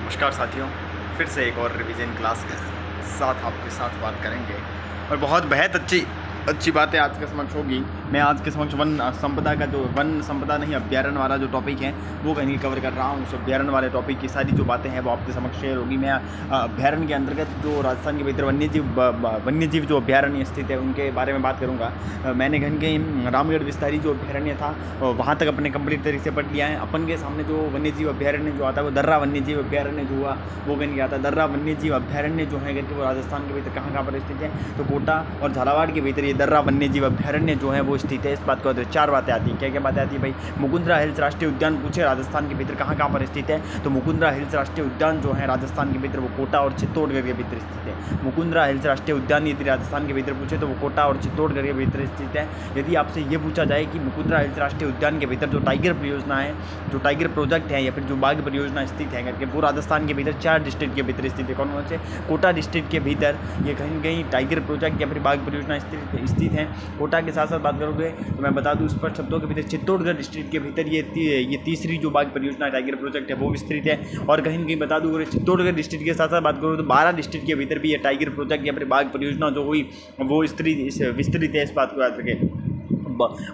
नमस्कार साथियों, फिर से एक और रिवीजन क्लास के साथ आपके साथ बात करेंगे और बहुत बेहद अच्छी बातें आज के समक्ष होगी। मैं आज के समक्ष वन संपदा का जो वन संपदा नहीं अभ्यारण्य वाला जो टॉपिक है वो कहीं कवर कर रहा हूँ। उस अभ्यारण्य वाले टॉपिक की सारी जो बातें हैं वो आपके समक्ष शेयर होगी। मैं अभ्यारण्य के अंतर्गत जो राजस्थान के भीतर वन्यजीव जो अभ्यारण्य स्थित है उनके बारे में बात करूँगा। मैंने कहीं रामगढ़ विस्तारी जो अभ्यारण्य था वहाँ तक अपने कंप्लीट तरीके से पढ़ लिया है। अपन के सामने जो वन्यजीव अभ्यारण्य जो आता है वो दर्रा वन्यजीव अभ्यारण्य जो हुआ वो कहीं क्या आता है। दर्रा वन्यजीव अभ्यारण्य जो है करके वो राजस्थान के भीतर कहाँ पर स्थित है, तो कोटा और झालावाड़ के भीतर ये दर्रा वन्यजीव अभ्यारण्य जो है वो स्थित है। इस बात को चार बातें आती हैं। क्या क्या बातें आती है भाई? मुकुंदरा हिल्स राष्ट्रीय उद्यान पूछे राजस्थान के भीतर कहाँ पर स्थित है, तो मुकुंदरा हिल्स राष्ट्रीय उद्यान जो है राजस्थान के भीतर वो कोटा और चित्तौड़गढ़ के भीतर स्थित है। मुकुंदरा हिल्स राष्ट्रीय उद्यान यदि राजस्थान के भीतर पूछे तो वो कोटा और चित्तौड़गढ़ के भीतर स्थित है। यदि आपसे ये पूछा जाए कि मुकुंदरा हिल्स राष्ट्रीय उद्यान के भीतर जो टाइगर परियोजना है, जो टाइगर प्रोजेक्ट है या फिर जो बाघ परियोजना स्थित है करके वो राजस्थान के भीतर 4 डिस्ट्रिक्ट के भीतर स्थित है। कौन कौन से? कोटा डिस्ट्रिक्ट के भीतर ये कहीं टाइगर प्रोजेक्ट या फिर बाघ परियोजना स्थित है। कोटा के साथ साथ बात करोगे तो मैं बता दूं इस पर शब्दों के भीतर चित्तौड़गढ़ डिस्ट्रिक्ट के भीतर ये तीसरी जो बाघ परियोजना टाइगर प्रोजेक्ट है वो विस्तृत है। और कहीं बता दूं चित्तौड़गढ़ डिस्ट्रिक्ट के साथ साथ बात करूँ तो 12 डिस्ट्रिक्ट के भीतर भी ये टाइगर प्रोजेक्ट या फिर बाघ परियोजना जो हुई वो विस्तृत है। इस बात को याद रखें।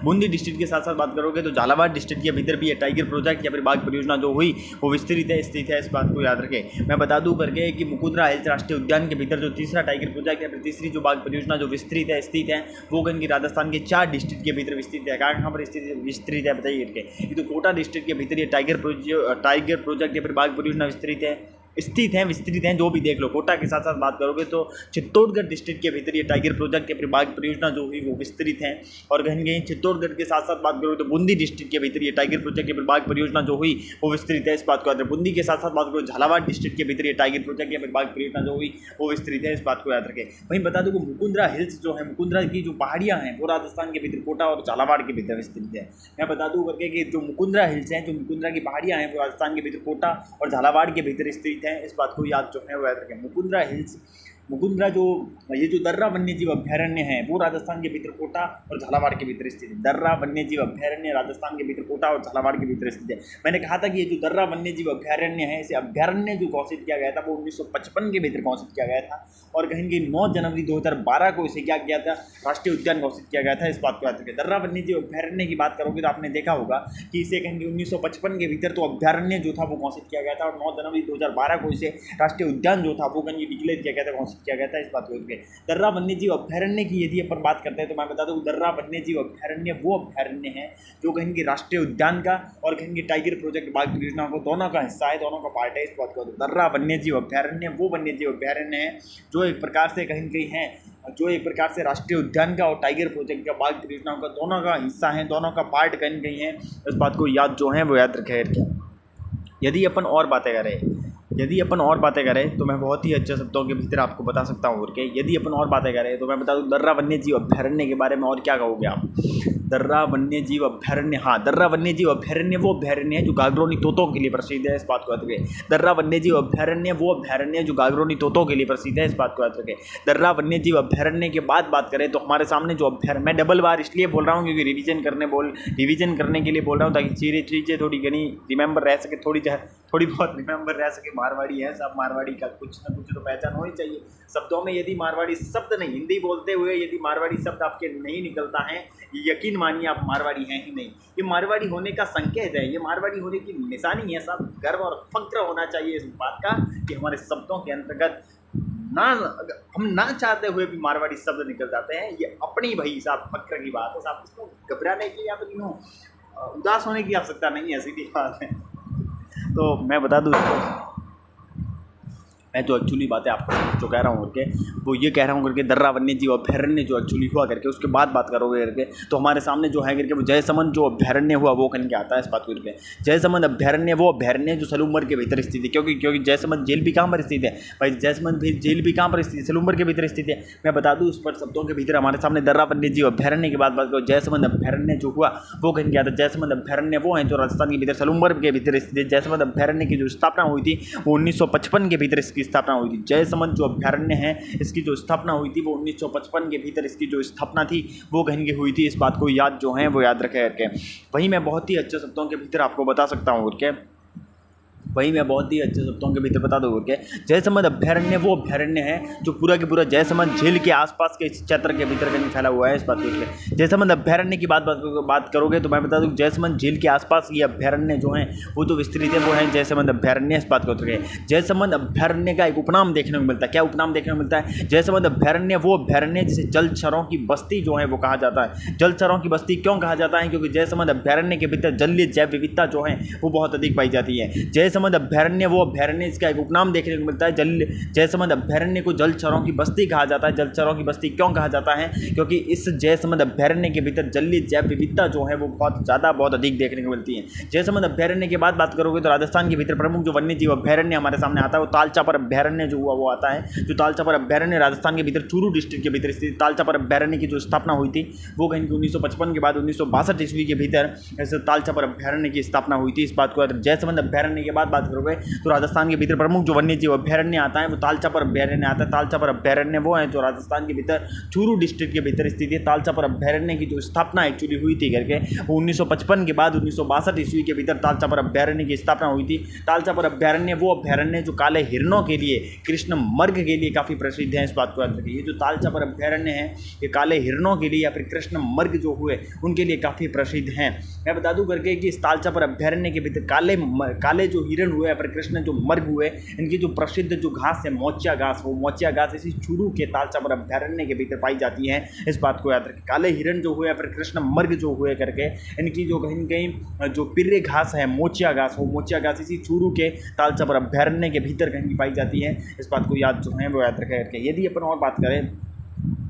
बूंदी डिस्ट्रिक्ट के साथ साथ बात करोगे तो झालावाड़ डिस्ट्रिक्ट के भीतर भी ये टाइगर प्रोजेक्ट या फिर बाघ परियोजना जो हुई वो विस्तृत है, स्थित है। इस बात को याद रखें। मैं बता दूं करके कि मुकुंदरा हिल्स राष्ट्रीय उद्यान के भीतर जो तीसरा टाइगर प्रोजेक्ट या फिर तीसरी जो बाघ परियोजना जो विस्तृत है स्थित है वो कहीं राजस्थान के 4 डिस्ट्रिक्ट के भीतर विस्तृत है। कहाँ पर विस्तृत है बताइए करके? ये तो कोटा डिस्ट्रिक्ट के भीतर ये टाइगर प्रोजेक्ट या फिर बाघ परियोजना विस्तृत है, विस्तृत हैं। जो भी देख लो। कोटा के साथ साथ बात करोगे तो चित्तौड़गढ़ डिस्ट्रिक्ट के भीतर ये टाइगर प्रोजेक्ट या फिर बाघ परियोजना जो हुई वो विस्तृत है। और कहीं चित्तौड़गढ़ के साथ साथ बात करोगे तो बूंदी डिस्ट्रिक्ट के भीतर ये टाइगर प्रोजेक्ट या फिर बाघ परियोजना जो हुई वो विस्तृत है। इस बात को याद रखें। बूंदी के साथ साथ बात करो झालावाड़ डिस्ट्रिक्ट के भीतर ये टाइगर प्रोजेक्ट या फिर बाघ परियोजना जो हुई वो विस्तृत है। इस बात को याद रखें। वहीं बता दूँ कि मुकुंदरा हिल्स जो है, मुकुंदरा की जो पहाड़ियाँ हैं वो राजस्थान के भीतर कोटा और झालावाड़ के भीतर विस्तृत है। मैं बता दूँ करके कि जो मुकुंदरा हिल्स हैं, जो मुकुंदरा की पहाड़ियाँ हैं वो राजस्थान के भीतर कोटा और झालावाड़ के भीतर स्थित है। इस बात को याद जो है वो याद रखें। मुकुंदरा जो ये जो दर्रा वन्यजीव अभ्यारण्य है वो राजस्थान के भीतर कोटा और झालावाड़ के भीतर स्थित है। दर्रा वन्यजीव अभ्यारण्य राजस्थान के भीतर कोटा और झालावाड़ के भीतर स्थित है। मैंने कहा था कि ये जो दर्रा वन्यजीव अभ्यारण्य है इसे अभ्यारण्य जो घोषित किया गया था वो 1955 के भीतर घोषित किया गया था। और कहीं 9 जनवरी 2012 को इसे क्या किया था? राष्ट्रीय उद्यान घोषित किया गया था। इस बात को याद रखें। दर्रा वन्यजीव अभ्यारण्य की बात करोगे तो आपने देखा होगा कि इसे कहीं 1955 के भीतर तो अभ्यारण्य जो था वो घोषित किया गया था और 9 जनवरी 2012 को इसे राष्ट्रीय उद्यान जो था वो कहीं डिक्लेयर किया गया था, घोषित किया गया था। इस बात को दर्रा वन्यजीव अभ्यारण्य की यदि अपन बात करते हैं तो मैं बता दूं दर्रा वन्यजीव अभ्यारण्य वो अभ्यारण्य है जो कहेंगे राष्ट्रीय उद्यान का और कहेंगे टाइगर प्रोजेक्ट बाघ परियोजना को दोनों का हिस्सा है, दोनों का पार्ट है। इस बात को दर्रा वन्यजीव अभ्यारण्य वो वन्यजीव अभ्यारण्य है जो एक प्रकार से कहीं है, जो एक प्रकार से राष्ट्रीय उद्यान का और टाइगर प्रोजेक्ट का बाघ परियोजना का दोनों का हिस्सा है, दोनों का पार्ट कहीं है। इस बात को याद जो है वो याद रखें। यदि अपन और बातें करें तो मैं बहुत ही अच्छे शब्दों के भीतर आपको बता सकता हूँ। यदि अपन और बातें करें तो मैं बता दूँ दर्रा वन्यजीव अभ्यारण्य के बारे में और क्या कहोगे आप? दर्रा वन्यजीव अभ्यारण्य, हाँ, दर्रा वन्यजीव अभ्यारण्य वो अभ्यारण्य है जो गागरोनी तोतों के लिए प्रसिद्ध है। इस बात को याद रखें। दर्रा वन्यजीव अभ्यारण्य वो अभ्यारण्य है जो गागरोनी तोतों के लिए प्रसिद्ध है। इस बात को याद रखें। दर्रा वन्यजीव अभ्यारण्य के बाद बात करें तो हमारे सामने जो अभ्यारण्य, मैं डबल बार इसलिए बोल रहा हूँ क्योंकि रिवीजन करने के लिए बोल रहा हूँ ताकि चीज़ें थोड़ी घनी रिमेंबर रह सके, थोड़ी बहुत रिमेंबर रह सके। मारवाड़ी है, सब मारवाड़ी का कुछ ना कुछ तो पहचान होनी चाहिए। शब्दों में यदि मारवाड़ी शब्द नहीं, हिंदी बोलते हुए यदि मारवाड़ी शब्द आपके नहीं निकलता है, यकीन मानिए आप मारवाड़ी हैं ही नहीं। ये मारवाड़ी होने का संकेत है, ये मारवाड़ी होने की निशानी है। सब गर्व और फक्र होना चाहिए इस बात का कि हमारे शब्दों के अंतर्गत हम ना चाहते हुए भी मारवाड़ी शब्द निकल जाते हैं। ये अपनी भाई साहब फक्र की बात है साहब, इसको घबराने की या फिर उदास होने की आवश्यकता नहीं है, सीधी बात है। तो मैं बता दूँ मैं जो एक्चुअली बातें आपको जो कह रहा हूँ करके वो ये कह रहा हूँ करके दर्रा वन्यजीव अभ्यारण्य जो एक्चुअली हुआ करके उसके बाद बात करोगे करके तो हमारे सामने जो है करके वो जयसमंद जो अभ्यारण्य हुआ वो कहीं आता है। इस बात को करके जयसमंद अभ्यारण्य वो अभ्यारण्य जो सलूम्बर के भीतर स्थित है। क्योंकि जयसमंद झील भी कहाँ पर स्थित है भाई? जयसमंद झील भी कहाँ पर स्थित है? सलूम्बर के भीतर स्थित है। मैं बता दूँ उस पर शब्दों के भीतर हमारे सामने दर्रा वन्यजीव अभ्यारण्य की बात करो। जयसमंद अभ्यारण्य जो हुआ वो कहीं क्या था? जयसमंद अभ्यारण्य वो है जो राजस्थान के भीतर सलूम्बर के भीतर स्थित है। जयसमंद अभ्यारण्य की जो स्थापना हुई थी वो 1955 के भीतर इसकी स्थापना हुई थी। जयसमंद जो अभ्यारण्य है इसकी जो स्थापना हुई थी वो 1955 के भीतर इसकी जो स्थापना थी वो कहीं की हुई थी। इस बात को याद जो है वो याद रखे करके वहीं मैं बहुत ही अच्छे शब्दों के भीतर आपको बता सकता हूँ करके वही मैं बहुत ही अच्छे शब्दों के भीतर बता दूँ कि जयसमंद अभ्यारण्य वो अभ्यारण्य है जो पूरा के पूरा जयसमंद झील के आसपास के क्षेत्र के भीतर कहीं फैला हुआ है। इस बात को इसलिए जयसमंद अभ्यारण्य की बात करोगे तो मैं बता दूँ जयसमंद झील के आसपास ये अभ्यारण्य जो हैं वो तो विस्तृत है, वो है जयसमंद अभ्यारण्य। इस बात को जयसमंद अभ्यारण्य का एक उपनाम देखने को मिलता है। क्या उपनाम देखने को मिलता है? जयसमंद अभ्यारण्य वो अभ्यारण्य जिसे जलचरों की बस्ती जो है वो कहा जाता है। जलचरों की बस्ती क्यों कहा जाता है? क्योंकि जयसमंद अभ्यारण्य के भीतर जलीय जैव विविधता जो है वो बहुत अधिक पाई जाती है। जयसमंद अभ्यारण्य वो अभ्यारण्य इसका एक उपनाम देखने को मिलता है। जयसमंद अभ्यारण्य को जलचरों की बस्ती कहा जाता है। जलचरों की बस्ती क्यों कहा जाता है? क्योंकि इस जयसमंद अभ्यारण्य के भीतर जलीय जैव विविधता जो है वो बहुत अधिक देखने को मिलती है। जयसमंद अभ्यारण्य की बात करोगे तो राजस्थान के भीतर प्रमुख जो वन्य जीव अभ्यारण्य हमारे सामने आता है वो तालचापर अभ्यारण्य जो हुआ वो आता है। जो तालचापर अभ्यारण्य राजस्थान के भीतर चूरू डिस्ट्रिक्ट के भीतर स्थित तालचापर अभ्यारण्य की जो स्थापना हुई थी वो कहीं 1955 के बाद 1962 ईस्वी के भीतर ऐसे तालचापर अभ्यारण्य की स्थापना हुई थी। इस बात को जयसमंद अभ्यारण्य की बात करोगे तो राजस्थान के भीतर प्रमुख जो वन्य जीव अभ्यारण्य आता है वो तालचापर अभ्यारण्य आता है। तालचापर अभ्यारण्य वो है जो राजस्थान के भीतर चूरू डिस्ट्रिक्ट के भीतर स्थित है। तालचापर अभ्यारण्य की जो स्थापना एक्चुअली हुई थी करके वो 1955 के बाद 1962 ईस्वी के भीतर तालचापर अभ्यारण्य की स्थापना हुई थी। तालचापर अभ्यारण्य वो अभ्यारण्य जो काले हिरणों के लिए, कृष्ण मर्ग के लिए काफ़ी प्रसिद्ध है। इस बात को याद रखिए। ये जो तालचापर अभ्यारण्य है ये काले हिरणों के लिए या फिर कृष्ण मर्ग जो हुए उनके लिए काफ़ी प्रसिद्ध हैं। मैं बता दूं करके कि इस तालचापर अभ्यारण्य के भीतर काले जो हिरण हुए या फिर कृष्ण जो मर्ग हुए इनकी जो प्रसिद्ध जो घास है मोचिया घास, वो मोचिया घास इसी चूरू के तालचापर अभ्यारण्य के भीतर पाई जाती है। इस बात को याद रखें। काले हिरण जो हुए या फिर कृष्ण मर्ग जो हुए करके इनकी जो कहीं कहीं जो पिर्रे घास है मोचिया घास, वो मोचिया घास इसी चूरू के तालचापर अभ्यारण्य के भीतर कहीं पाई जाती है। इस बात को याद जो है वो याद रखें करके। यदि अपन और बात करें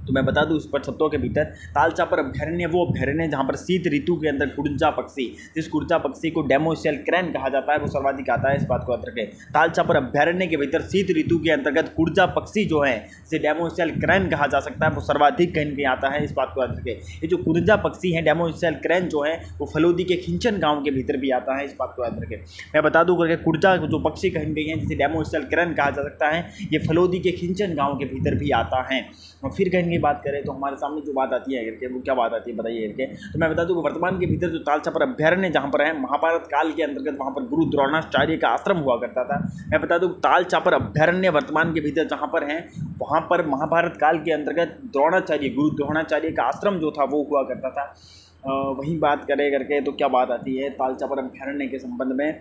तो मैं बता दूं उस पर शब्दों के भीतर तालचापर अभ्यारण्य वो अभ्यारण्य जहाँ पर शीत ऋतु के अंदर कुड़जा पक्षी, जिस कुड़जा पक्षी को डेमोसेल क्रैन कहा जाता है वो सर्वाधिक आता है। इस बात को याद रखें। तालचापर अभ्यारण्य के भीतर शीत ऋतु के अंतर्गत कुड़जा पक्षी जो है जिसे डेमोसेल क्रैन कहा जा सकता है वो सर्वाधिक कहीं कहीं आता है। इस बात को याद रखें। ये जो कुड़जा पक्षी है डेमोसेल क्रैन जो है वो फलोदी के खिंचन गाँव के भीतर भी आता है। इस बात को याद रखें। मैं बता दूँ करके कुड़जा जो पक्षी कहीं कहीं है जिसे डेमोसेल क्रैन कहा जा सकता है ये फलोदी के खिंचन गाँव के भीतर भी आता है। और फिर कहीं की बात करें तो हमारे सामने जो बात आती है करके वो क्या बात आती है बताइए करके। तो मैं बता दूं कि वर्तमान के भीतर जो तालचापर अभ्यारण्य जहाँ पर है महाभारत काल के अंतर्गत वहाँ पर गुरु द्रोणाचार्य का आश्रम हुआ करता था। मैं बता दूं तालचापर अभ्यारण्य वर्तमान के भीतर जहाँ पर है वहाँ पर महाभारत काल के अंतर्गत गुरु द्रोणाचार्य का आश्रम जो था वो हुआ करता था। वहीं बात करें करके तो क्या बात आती है तालचापर अभ्यारण्य के संबंध में।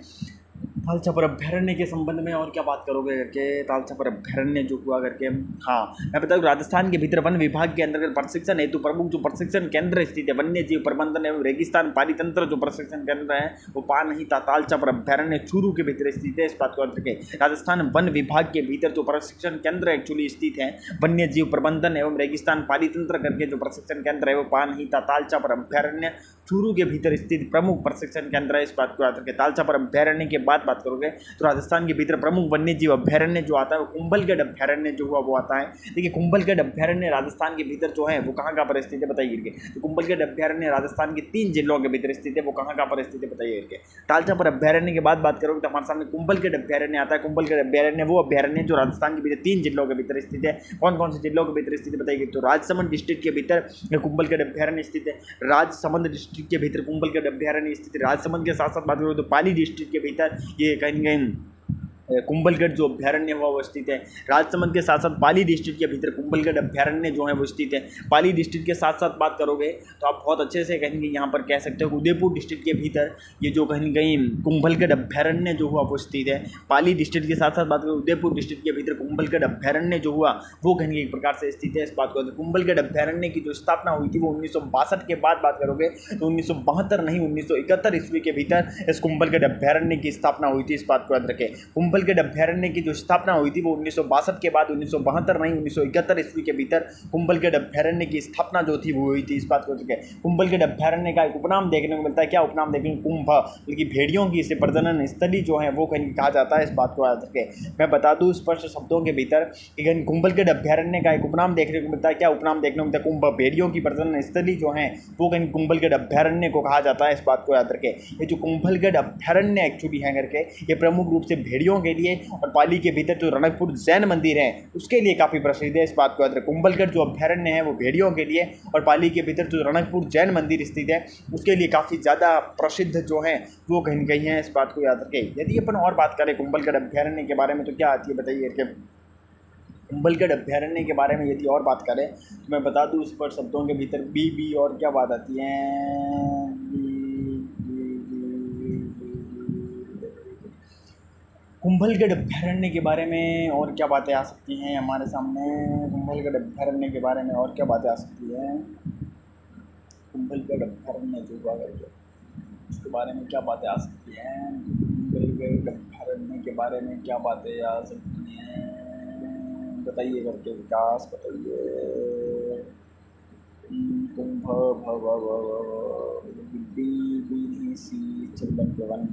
तालचापर अभ्यारण्य के संबंध में और क्या बात करोगे करके तालचापर अभ्यारण्य जो हुआ करके। हाँ मैं बता दूं राजस्थान के भीतर वन विभाग के अंतर्गत प्रशिक्षण हेतु प्रमुख जो प्रशिक्षण केंद्र स्थित है वन्य जीव प्रबंधन एवं रेगिस्तान पारितंत्र जो प्रशिक्षण केंद्र है वो पानही तालचापर अभ्यारण्य चूरू के भीतर स्थित है। इस बात को करके राजस्थान वन विभाग के भीतर जो प्रशिक्षण केंद्र एक्चुअली स्थित है वन्य जीव प्रबंधन एवं रेगिस्तान पारितंत्र करके जो प्रशिक्षण केंद्र है वो पानही तालचापर अभ्यारण्य चूरू के भीतर स्थित प्रमुख प्रशिक्षण केंद्र है। इस बात को याद रखें। तालचापर अभ्यारण्य के बाद बात करोगे तो राजस्थान के भीतर प्रमुख वन्य जीव अभ्यारण्य जो आता है वो कुंभलगढ़ अभ्यारण्य जो हुआ वो आता है। देखिए कुंभलगढ़ अभ्यारण्य राजस्थान के भीतर जो है वो कहाँ पर स्थित है बताइए। तो कुंभलगढ़ अभ्यारण्य राजस्थान के 3 जिलों के भीतर स्थित है, वो कहाँ पर स्थित है बताइए। तालचापर अभ्यारण्य के बाद बात करोगे तो हमारे सामने कुंभलगढ़ अभ्यारण्य आता है। कुंभलगढ़ अभ्यारण्य वो अभ्यारण्य जो राजस्थान के भीतर 3 जिलों के भीतर स्थित है। कौन कौन से जिलों के भीतर स्थित है बताइए। तो राजसमंद डिस्ट्रिक्ट के भीतर कुंभलगढ़ अभ्यारण्य स्थित है। राजसमंद डिस्ट्रिक्ट के भीतर कुंभलगढ़ अभ्यारण्य स्थित है। राजसमंद के साथ साथ बात करोगे तो पाली डिस्ट्रिक्ट के भीतर ये कहीं कहीं कुंभलगढ़ जो अभ्यारण्य हुआ वो स्थित है। राजसमंद के साथ साथ पाली डिस्ट्रिक्ट के भीतर कुंभलगढ़ अभ्यारण्य जो है वो स्थित है। पाली डिस्ट्रिक्ट के साथ साथ बात करोगे तो आप बहुत अच्छे से कहेंगे यहाँ पर कह सकते हो उदयपुर डिस्ट्रिक्ट के भीतर ये जो कहीं कहीं कुंभलगढ़ अभ्यारण्य जो हुआ वो स्थित है। पाली डिस्ट्रिक्ट के साथ साथ बात करोगे उदयपुर डिस्ट्रिक्ट के भीतर कुंभलगढ़ अभ्यारण्य जो हुआ वो कहीं एक प्रकार से स्थित है। इस बात को कुंभलगढ़ अभ्यारण्य की जो स्थापना हुई थी वो 1962 के बाद बात करोगे तो 1972 नहीं 1971 ईस्वी के भीतर इस कुंभलगढ़ अभ्यारण्य की स्थापना हुई थी। इस बात को याद रखें। कुंभलगढ़ अभ्यारण्य की जो स्थापना हुई थी वो 1962 के बाद 1972 नहीं 1971 ईस्वी के भीतर कुंभलगढ़ अभ्यारण्य की स्थापना जो थी वो हुई थी। इस बात को रखें। कुंभलगढ़ अभ्यारण्य का एक उपनाम देखने को मिलता है। क्या उपनाम देखेंगे? कुंभ, बल्कि भेड़ियों की इसे प्रजनन स्थली जो है वो कहीं कहा जाता है। इस बात को याद रखें। मैं बता दूं स्पष्ट शब्दों के भीतर कि कुंभलगढ़ अभ्यारण्य का एक उपनाम देखने को मिलता है। क्या उपनाम देखने को मिलता है? कुंभ, भेड़ियों की प्रजनन स्थली जो है वो कहीं कुंभलगढ़ अभ्यारण्य को कहा जाता है। इस बात को याद रखें। ये जो कुंभलगढ़ अभ्यारण्य एक्चुअली है करके ये प्रमुख रूप से भेड़ियों के लिए, और पाली के भीतर जो रणकपुर जैन मंदिर है उसके लिए काफ़ी प्रसिद्ध है। इस बात को याद रखें। कुंभलगढ़ जो अभ्यारण्य है वो भेड़ियों के लिए, और पाली के भीतर जो रणकपुर जैन मंदिर स्थित है उसके लिए काफ़ी ज़्यादा प्रसिद्ध जो है वो कहीं न कहीं है। इस बात को याद रखें। यदि अपन और बात करें कुंभलगढ़ अभ्यारण्य के बारे में तो क्या आती है बताइए कि कुंभलगढ़ अभ्यारण्य के बारे में यदि और बात करें तो मैं बता दूं, इस पर शब्दों के भीतर बी और क्या बात आती है, कुंभलगढ़ अभ्यारण्य के बारे में और क्या बातें आ सकती हैं हमारे सामने। कुंभलगढ़ अभ्यारण्य के बारे में और क्या बातें आ सकती हैं। कुंभलगढ़ अभ्यारण्य जो हुआ करके उसके बारे में क्या बातें आ सकती हैं। कुंभलगढ़ अभ्यारण्य के बारे में क्या बातें आ सकती हैं बताइए करके, विकास बताइए। कुंभ बी सी चंदन के वन,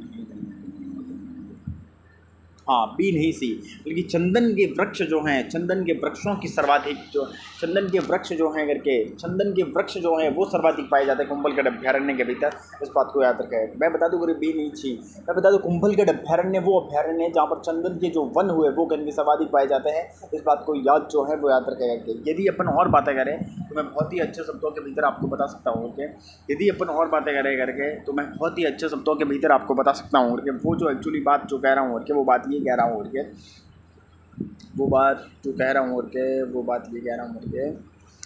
हाँ बी नहीं सी, बल्कि चंदन के वृक्ष जो हैं, चंदन के वृक्षों की सर्वाधिक जो चंदन के वृक्ष जो हैं करके, चंदन के वृक्ष जो हैं वो सर्वाधिक पाए जाते हैं कुंभलगढ़ अभ्यारण्य के भीतर। इस बात को याद रखें। मैं बता दूँ बी नहीं सी, मैं बता दूँ कुंभलगढ़ अभ्यारण्य वो अभ्यारण्य है जहाँ पर चंदन के जो वन हुए वो कहीं सर्वाधिक पाए जाते हैं। इस बात को याद जो है वो याद रखेगा करके। यदि अपन और बातें करें तो मैं बहुत ही अच्छे शब्दों के भीतर आपको बता सकता हूँ कि यदि अपन और बातें करें करके तो मैं बहुत ही अच्छे शब्दों के भीतर आपको बता सकता हूँ कि वो जो एक्चुअली बात जो कह रहा हूँ कि वो बात ये कह रहा हूँ के वो बात जो कह रहा हूँ के वो बात ये कह रहा हूँ के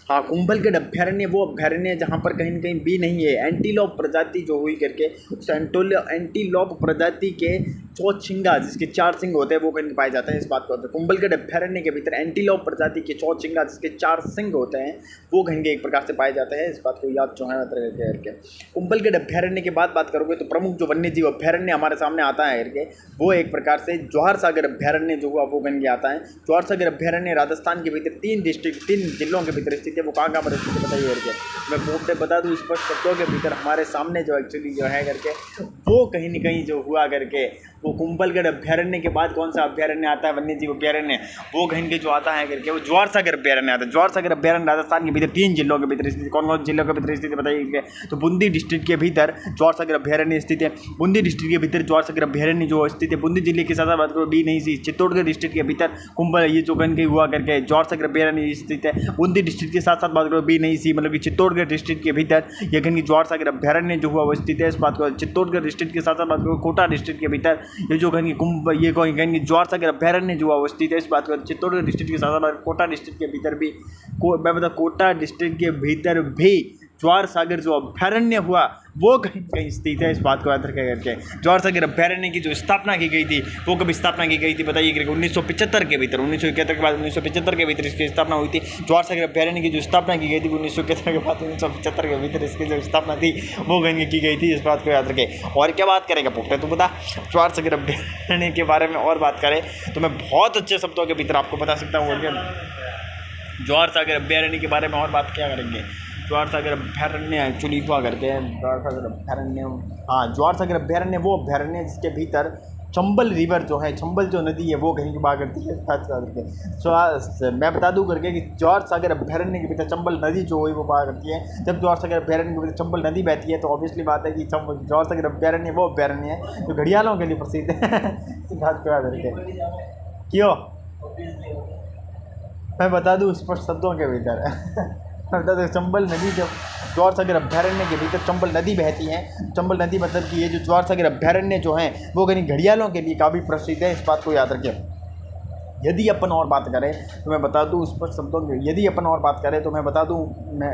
हाँ, कुंभलगढ़ अभ्यारण्य वो अभ्यारण्य जहाँ पर कहीं न कहीं बी नहीं है, एंटीलोप प्रजाति जो हुई करके उस एंटीलोप प्रजाति के चौचिंगा जिसके 4 सिंग होते हैं वो कहीं पाए जाते हैं। इस बात को कुंभलगढ़ अभ्यारण्य के भीतर एंटीलोप प्रजाति के चौचिंगा जिसके 4 सिंग होते हैं वो कहीं के एक प्रकार से पाए जाते हैं। इस बात को याद जो है करके। कुंभलगढ़ अभ्यारण्य के बाद बात करोगे तो प्रमुख जो वन्य जीव अभ्यारण्य हमारे सामने आता है करके वो एक प्रकार से जवाहर सागर अभ्यारण्य जो हुआ वो कहीं के आता है। जवाहर सागर अभ्यारण्य राजस्थान के भीतर 3 जिलों के भीतर स्थित है। वो कहाँ पर स्थित है बताइए करके। मैं बोलते बता दूँ स्पष्ट शब्दों के भीतर हमारे सामने जो एक्चुअली जो है करके वो कहीं न कहीं जो हुआ करके वो कुंभलगढ़ अभ्यारण्य के बाद कौन सा अभ्यारण्य आता है वन्य जीव अभ्यारण्य, वो कहीं के जो आता है करके वो जवाहर सागर अभ्यारण्य आता है। जवाहर सागर अभ्यारण्य राजस्थान के भीतर 3 जिलों के भीतर स्थित। कौन कौन जिलों के भीतर स्थित बताइए तो बूंदी डिस्ट्रिक्ट के भीतर जवाहर सागर अभ्यारण्य स्थित है। बूंदी डिस्ट्रिक्ट के भीतर जवाहर सागर अभ्यारण्य जो स्थित है। बूंदी जिले के साथ बात करो डी नहीं सी, चित्तौड़गढ़ डिस्ट्रिक्ट के भीतर ये जो कहीं के हुआ करके जवाहर सागर अभ्यारण्य स्थित है। बूंदी डिस्ट्रिक्ट के साथ साथ बात करो बी नहीं सी, मतलब कि चित्तौड़गढ़ डिस्ट्रिक्ट के भीतर ये कहीं जवाहर सागर अभ्यारण्य जो हुआ वो स्थित है। इस बात को चित्तौड़गढ़ डिस्ट्रिक्ट के साथ साथ बात करो कोटा डिस्ट्रिक्ट के भीतर ये जो कहीं ये कहेंगे जवाहर सागर अभ्यारण्य जो हुआ वो स्थित है। इस बात को चित्तौड़गढ़ डिस्ट्रिक्ट के साथ साथ कोटा डिस्ट्रिक्ट के भीतर भी मैं बता कोटा डिस्ट्रिक्ट के भीतर भी जवाहर सागर जो अभ्यारण्य हुआ वो कहीं कहीं स्थित है। इस बात को याद रखें करके। जवाहर सागर अभ्यारण्य की जो स्थापना की गई थी वो कभी स्थापना की गई थी बताइए करके 1975 के भीतर। 1971 के बाद 1975 के भीतर इसकी स्थापना हुई थी। जवाहर सागर अभ्यारण्य की जो स्थापना की गई थी 1971 के बाद 1975 के भीतर इसकी जो स्थापना थी वो कहीं की गई थी। इस बात को याद रखें। और क्या बात करेगा पुट्टे तो बता। जवाहर सागर अभ्यारण्य के बारे में और बात करें तो मैं बहुत अच्छे शब्दों के भीतर आपको बता सकता हूँ। जवाहर सागर अभ्यारण्य के बारे में और बात क्या करेंगे। जवाहर सागर अभ्यारण्य एक्चुअली हुआ करते हैं जवाहर सागर अभ्यारण्य, हाँ जवाहर सागर अभ्यारण्य वो अभ्यारण्य जिसके भीतर चंबल रिवर जो है, चंबल जो नदी है वो कहीं की बात करती है। करके मैं बता दूं करके कि जवाहर सागर अभ्यारण्य के भीतर चंबल नदी जो है वो बात करती है। जब जवाहर सागर अभ्यारण्य के भीतर चंबल नदी बहती है तो ऑब्वियसली बात है कि जवाहर सागर अभ्यारण्य वो अभ्यारण्य है जो घड़ियालों के लिए प्रसिद्ध है। इस बात को याद रखें। क्यों मैं बता दूँ स्पष्ट शब्दों के भीतर चंबल नदी जब जवाहर सागर अभ्यारण्य के भीतर चंबल नदी बहती है। चंबल नदी मतलब कि ये जो जवाहर सागर अभ्यारण्य जो है वो कहीं घड़ियालों के लिए काफ़ी प्रसिद्ध है। इस बात को याद रखें। यदि अपन और बात करें तो मैं बता दूं स्पष्ट शब्दों में, यदि अपन और बात करें तो मैं बता दूं मैं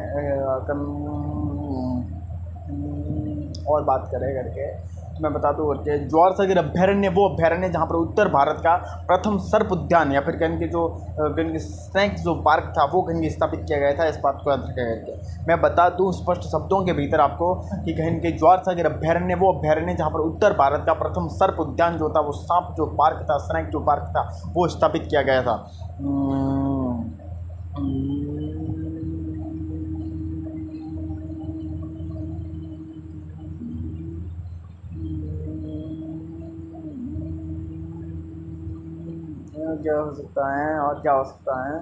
और बात करें करके मैं बता दूं करके जवाहर सागर अभ्यारण्य वो अभ्यारण्य जहाँ पर उत्तर भारत का प्रथम सर्प उद्यान या फिर कहीं के जो स्नैक जो पार्क था वो कहीं स्थापित किया गया था। इस बात को याद रखा करके मैं बता दूं स्पष्ट शब्दों के भीतर आपको कि कहीं के जवाहर सागर अभ्यारण्य वो अभ्यारण्य जहाँ पर उत्तर भारत का प्रथम सर्प उद्यान जो था, वो सांप जो पार्क था, स्नैक जो पार्क था वो स्थापित किया गया था। क्या हो सकता है और क्या हो सकता है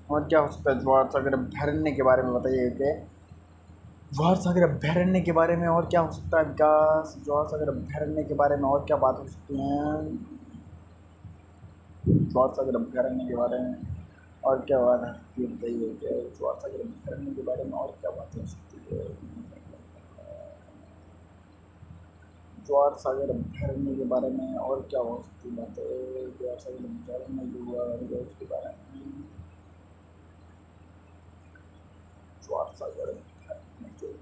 और क्या हो सकता है जवाहर सागर अभ्यारण्य के बारे में बताइए कि जवाहर सागर अभ्यारण्य के बारे में और क्या हो सकता है विकास। जवाहर सागर अभ्यारण्य के बारे में और क्या बात हो सकती है। ज्वार सागर अभ्यारण्य के बारे में और क्या बात है ये बताइए क्या ज्वार सागर अभ्यारण्य के बारे में और क्या बात हो सकती है। ज्वार सागर अभ्यारण्य के बारे में और क्या हो सकती बात है। ज्वार सागर अभ्यारण्य जो हुआ है उसके बारे में ज्वार सागर अभ्यारण्य जो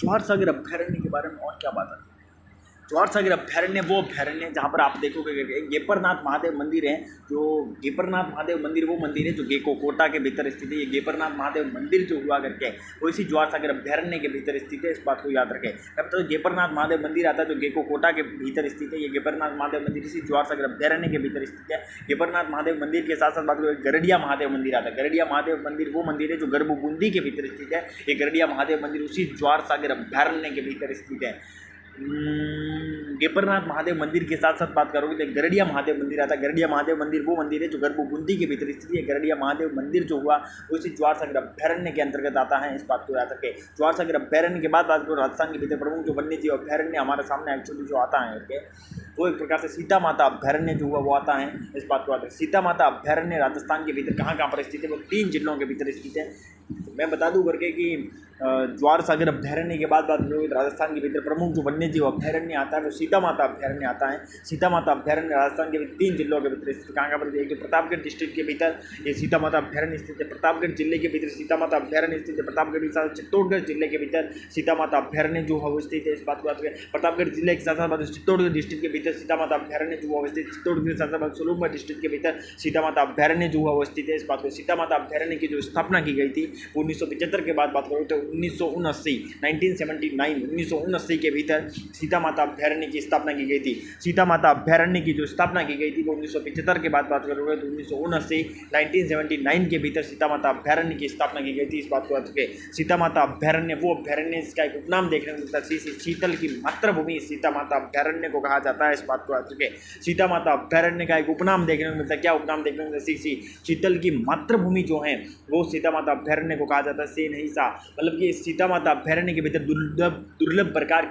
ज्वार सागर अभ्यारण्य के बारे में और क्या बात है। ज्वार सागर अभ्यारण्य वो अभ्यारण्य जहाँ पर आप देखोगे गेपरनाथ महादेव मंदिर है। जो गेपरनाथ महादेव मंदिर वो मंदिर है जो गेको कोटा के भीतर स्थित है। ये गेपरनाथ महादेव मंदिर जो हुआ करके वो इसी ज्वार सागर अभ्यारण्य के भीतर स्थित है। इस बात को याद रखें। अब तो गेपरनाथ महादेव मंदिर आता है जो गेको कोटा के भीतर स्थित है। ये गेपरनाथ महादेव मंदिर इसी ज्वार सागर अभ्यारण्य के भीतर स्थित है। गेपरनाथ महादेव मंदिर के साथ साथ बात करें गरडिया महादेव मंदिर आता है। गरडिया महादेव मंदिर वो मंदिर है जो गर्भ बूंदी के भीतर स्थित है। ये गरडिया महादेव मंदिर उसी ज्वार सागर अभ्यारण्य के भीतर स्थित है। गेपरनाथ महादेव मंदिर के साथ साथ बात करोगे तो गरडिया महादेव मंदिर आता है। गरडिया महादेव मंदिर वो मंदिर है जो गर्भ बूंदी के भीतर स्थित है। गरडिया महादेव मंदिर जो हुआ वो इसी ज्वार सागर अभ्यारण्य के अंतर्गत आता है। इस बात को याद रखें। ज्वार सागर अभ्यारण्य के बाद बात करो राजस्थान के भीतर प्रमुख जो वन्य जीव अभ्यारण्य हमारे सामने एक्चुअली जो आता है वो एक प्रकार से सीता माता अभ्यारण्य जो हुआ वो आता है। इस बात को याद रखें। सीता माता अभ्यारण्य राजस्थान के भीतर कहाँ पर स्थित है वो 3 जिलों के भीतर स्थित है। मैं बता दूं करके कि ज्वार सागर अभ्यारण्य के बाद बात करें राजस्थान के भीतर प्रमुख जो वन्य जीव अभ्यारण्य आता है वो सीता माता अभ्यारण्य आता है। सीता माता अभ्यारण्य राजस्थान के 3 जिलों के भीतर स्थित कहाँ पर एक तो प्रतापगढ़ डिस्ट्रिक्ट के भीतर ये सीता माता अभ्यारण्य स्थित है। प्रतापगढ़ जिले के भीतर सीता माता अभ्यारण्य स्थित है। प्रतापगढ़ के साथ चित्तौड़गढ़ जिले के भीतर सीता माता अभ्यारण्य जो है वो स्थित है। इस बात को याद रखें। प्रतापगढ़ जिले के साथ साथ चित्तौड़गढ़ डिस्ट्रिक्ट के भीतर सीता माता अभ्यारण्य जो हुआ स्थित। चित्तौड़गढ़ के साथ साथ सोलूंगढ़ डिस्ट्रिक्ट के भीतर सीता माता अभ्यारण्य जो हुआ वो स्थित है। इस बात को सीता माता अभ्यारण्य की जो स्थापना की गई थी वो 1975 के बाद बात करो तो 1979 के भीतर सीता माता अभ्यारण्य की स्थापना की गई थी। सीता माता अभ्यारण्य की जो स्थापना की गई थी वो 1975 के बाद बात करोगे तो 1979 के भीतर सीता माता अभ्यारण्य की स्थापना की गई थी। इस बात को याद रखें। सीता माता अभ्यारण्य वो अभ्यारण्य इसका एक उपनाम देखने को मिलता है। शीतल की मातृभूमि सीता माता अभ्यारण्य को कहा जाता है। इस बात को याद रखें। सीता माता अभ्यारण्य का एक उपनाम देखने को मिलता है। क्या उपनाम देखने को मिलता है? शीतल की मातृभूमि जो है वो सीता माता अभ्यारण्य को कहा जाता है। से नहीं सा मतलब कि सीता माता अभ्यारण्य के भीतर दुर्लभ प्रकार